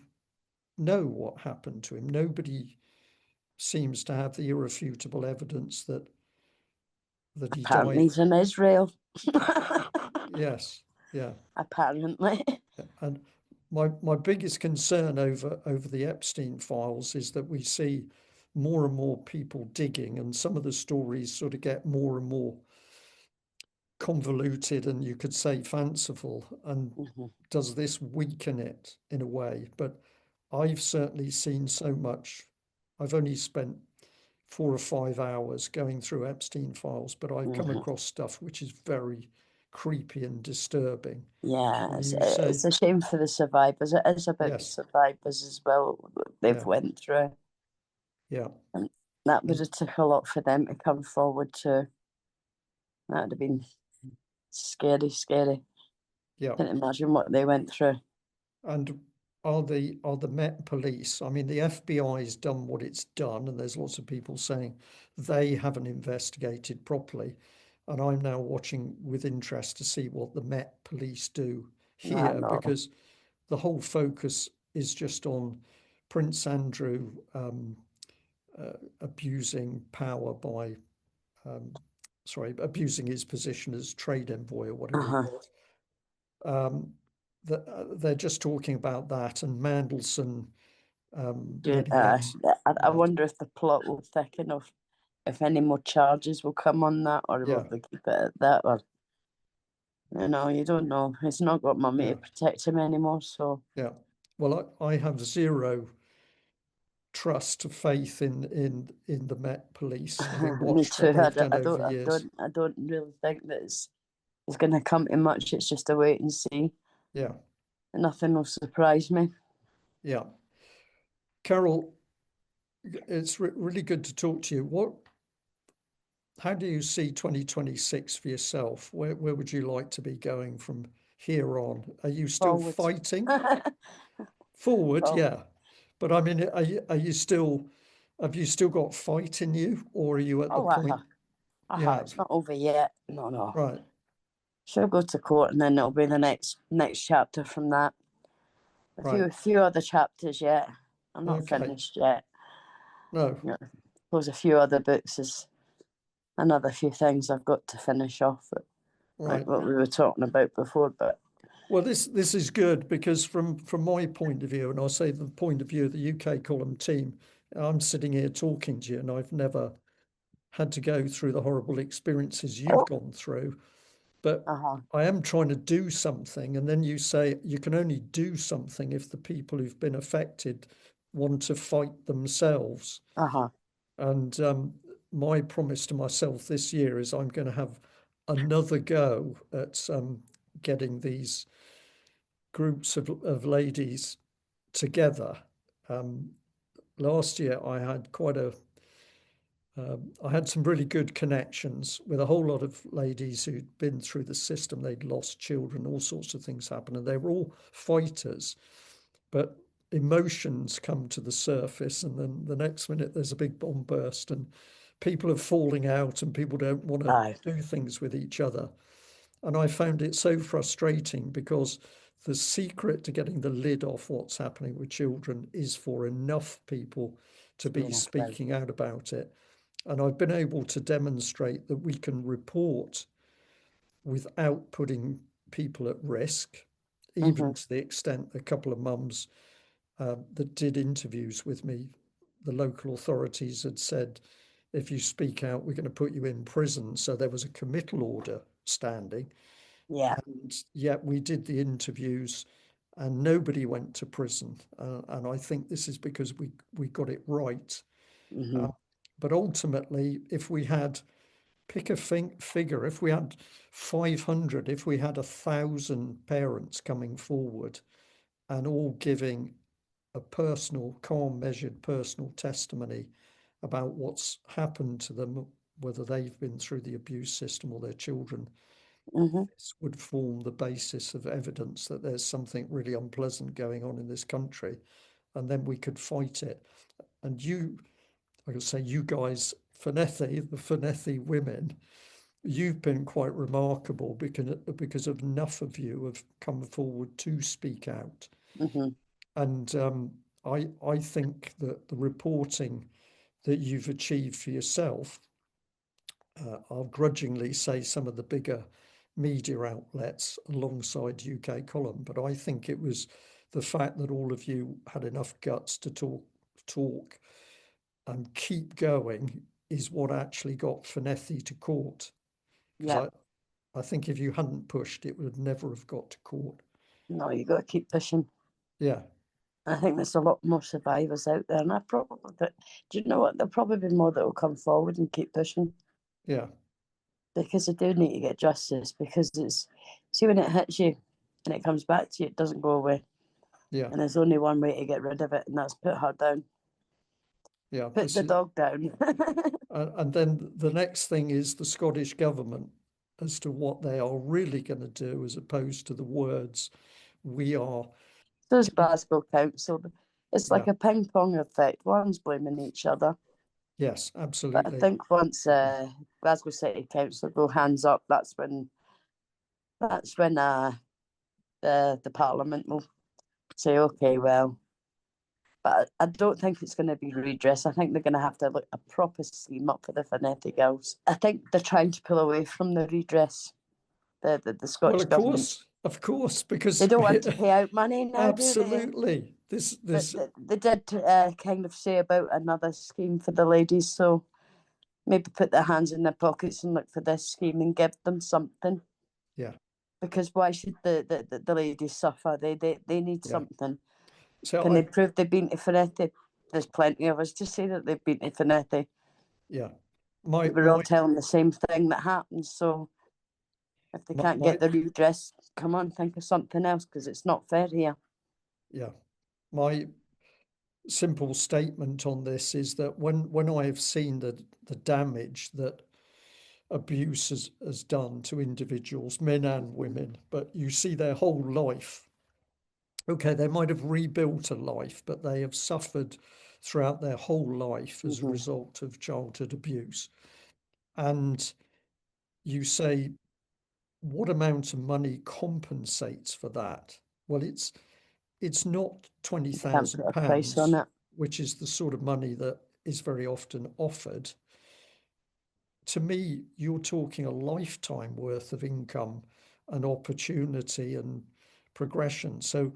know what happened to him. Nobody seems to have the irrefutable evidence that he Apparently died. he's in Israel. Yes, yeah. Apparently. And my biggest concern over the Epstein files is that we see more and more people digging, and some of the stories sort of get more and more convoluted and, you could say, fanciful. And does this weaken it in a way? But I've certainly seen so much. I've only spent 4 or 5 hours going through Epstein files, but I've come across stuff which is very creepy and disturbing. Yeah, it's a shame for the survivors. It is about the survivors as well that they've went through. Yeah. And that would have took a lot for them to come forward to. That would have been scary. Yeah. Can't imagine what they went through. And are the Met Police? I mean, the FBI's done what it's done, and there's lots of people saying they haven't investigated properly. And I'm now watching with interest to see what the Met Police do here, because the whole focus is just on Prince Andrew abusing power by abusing his position as trade envoy or whatever it was. They're just talking about that, and Mandelson getting out. I wonder if the plot will thicken, of if any more charges will come on that, or will they keep it at that, or you don't know. He's not got mummy to protect him anymore, so well, I have zero trust or faith in the Met Police, having me watched too. what they've done over years. I don't really think that it's going to come to much. It's just a wait and see. Yeah, Nothing will surprise me. yeah. Carol, it's really good to talk to you. How do you see 2026 for yourself? Where would you like to be going from here on? Are you still Forward. fighting? Forward, yeah. But I mean, are you still, have you still got fight in you, or are you at the point? It's not over yet. No. Right. She'll go to court, and then it'll be the next chapter from that. A few other chapters yet. I'm not finished yet. No. There's a few other books. Is another few things I've got to finish off. Like what we were talking about before, but. Well, this is good, because from my point of view, and I'll say the point of view of the UK column team, I'm sitting here talking to you, and I've never had to go through the horrible experiences you've gone through. But I am trying to do something, and then you say you can only do something if the people who've been affected want to fight themselves. And my promise to myself this year is I'm going to have another go at getting these groups of ladies together. Last year I had I had some really good connections with a whole lot of ladies who'd been through the system. They'd lost children, all sorts of things happened, and they were all fighters. But emotions come to the surface, and then the next minute there's a big bomb burst, and people are falling out, and people don't want to do things with each other. And I found it so frustrating, because the secret to getting the lid off what's happening with children is for enough people to be speaking out about it. And I've been able to demonstrate that we can report without putting people at risk, even to the extent a couple of mums that did interviews with me, the local authorities had said, if you speak out, we're going to put you in prison. So there was a committal order standing. Yeah. And yet we did the interviews and nobody went to prison. And I think this is because we got it right. But ultimately, if we had, pick a figure, if we had 500, if we had 1,000 parents coming forward and all giving a personal, calm, measured personal testimony about what's happened to them, whether they've been through the abuse system or their children, this would form the basis of evidence that there's something really unpleasant going on in this country, and then we could fight it. And I could say you guys, the Fornethy women, you've been quite remarkable, because enough of you have come forward to speak out. And I think that the reporting that you've achieved for yourself, I'll grudgingly say some of the bigger media outlets alongside UK column, but I think it was the fact that all of you had enough guts to talk and keep going is what actually got Fornethy to court. Because I think if you hadn't pushed, it would never have got to court. No, you got to keep pushing. Yeah. I think there's a lot more survivors out there, and do you know what? There'll probably be more that will come forward and keep pushing. Yeah. Because they do need to get justice, because see, when it hits you and it comes back to you, it doesn't go away. Yeah. And there's only one way to get rid of it, and that's put her down. Yeah. Put the dog down. And then the next thing is the Scottish government, as to what they are really going to do, as opposed to the words we are. There's Glasgow Council. It's like a ping pong effect. One's blaming each other. Yes, absolutely. But I think once Glasgow City Council go hands up, that's when the Parliament will say, okay, well. But I don't think it's going to be redress. I think they're going to have to look a proper scheme up for the Fornethy girls. I think they're trying to pull away from the redress, the Well, Scottish government. of course, because They don't want to pay out money now, do they? absolutely, But this, they did kind of say about another scheme for the ladies, so maybe put their hands in their pockets and look for this scheme and give them something. yeah, Because why should the ladies suffer? They need yeah. something. So Can they prove they've been to Fornethy? There's plenty of us to say that they've been to Fornethy. yeah, We're all telling the same thing that happens. So if they can't my get the redress, come on, think of something else because it's not fair here. yeah, my simple statement on this is that when I have seen the damage that abuse has done to individuals, men and women, but you see their whole life. Okay, they might have rebuilt a life, but they have suffered throughout their whole life as a result of childhood abuse. And you say, what amount of money compensates for that? Well, it's not twenty You can't thousand put a price on pounds, it. which is the sort of money that is very often offered. To me, you're talking a lifetime worth of income and opportunity and progression. So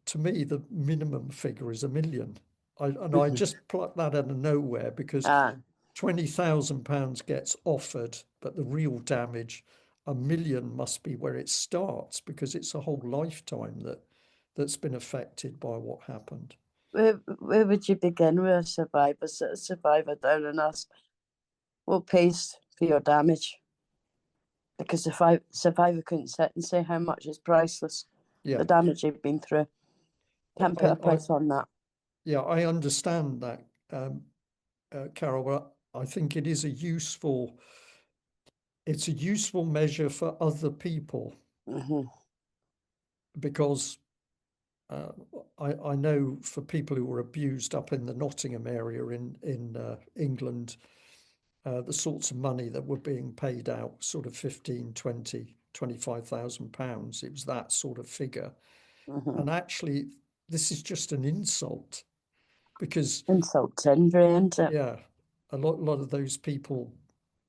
to me, the minimum figure is 1 million. I just plucked that out of nowhere because Ah, £20,000 gets offered, but the real damage, 1 million must be where it starts because it's a whole lifetime that's been affected by what happened. where would you begin with a survivor? Sit a survivor down and ask, what pays for your damage? Because if I survivor couldn't sit and say how much is priceless, Yeah, the damage you've been through. Can't put a price on that. yeah, I understand that, Carol. But I think it is it's a useful measure for other people because uh, I know for people who were abused up in the Nottingham area in England, the sorts of money that were being paid out, sort of 15, 20, 25,000 pounds, it was that sort of figure. And actually, this is just an insult because, Insult to injury, isn't it? yeah, a lot of those people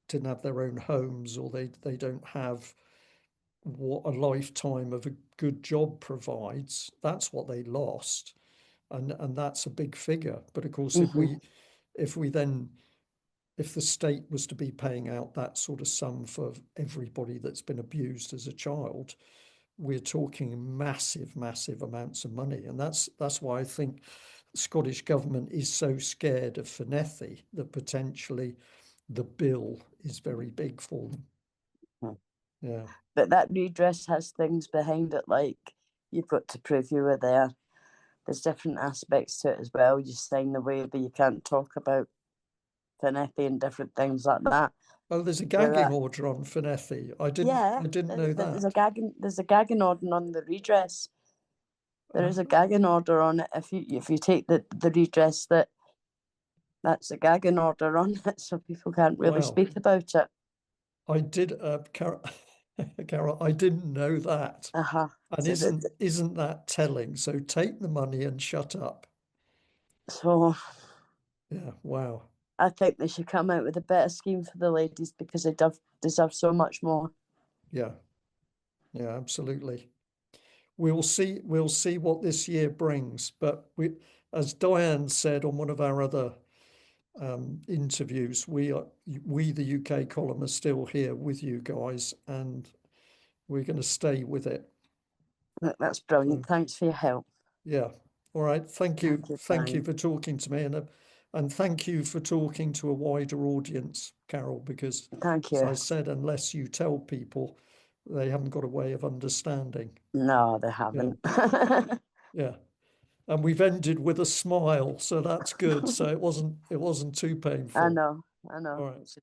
didn't have their own homes or they don't have what a lifetime of a good job provides. That's what they lost. And that's a big figure. But of course, if we then if the state was to be paying out that sort of sum for everybody that's been abused as a child, we're talking massive, massive amounts of money. And that's why I think the Scottish government is so scared of Fornethy that potentially the bill is very big for them. Yeah. But that redress has things behind it, like you've got to prove you were there. There's different aspects to it as well. You sign the waiver, you can't talk about Fornethy and different things like that. Oh, there's a gagging order on Fornethy. I didn't know there's that. there's a gagging order on the redress. There is a gagging order on it. If you take the redress, that's a gagging order on it, so people can't really Wow. speak about it. I did, Carol, Carol, I didn't know that. And So isn't that telling? So take the money and shut up. so Yeah, wow. I think they should come out with a better scheme for the ladies because they deserve so much more. Yeah, yeah, absolutely. We'll see what this year brings. But as Diane said on one of our other interviews, we the UK column are still here with you guys, and we're going to stay with it. That's brilliant. So, Thanks for your help. yeah. All right. Thank you. Thank you, Thank you Brian. for talking to me, and thank you for talking to a wider audience, Carol, because Thank as you. I said, unless you tell people, they haven't got a way of understanding. No, they Yeah. haven't. Yeah. And we've ended with a smile, so that's good. So it wasn't too I painful. know. I All know. right.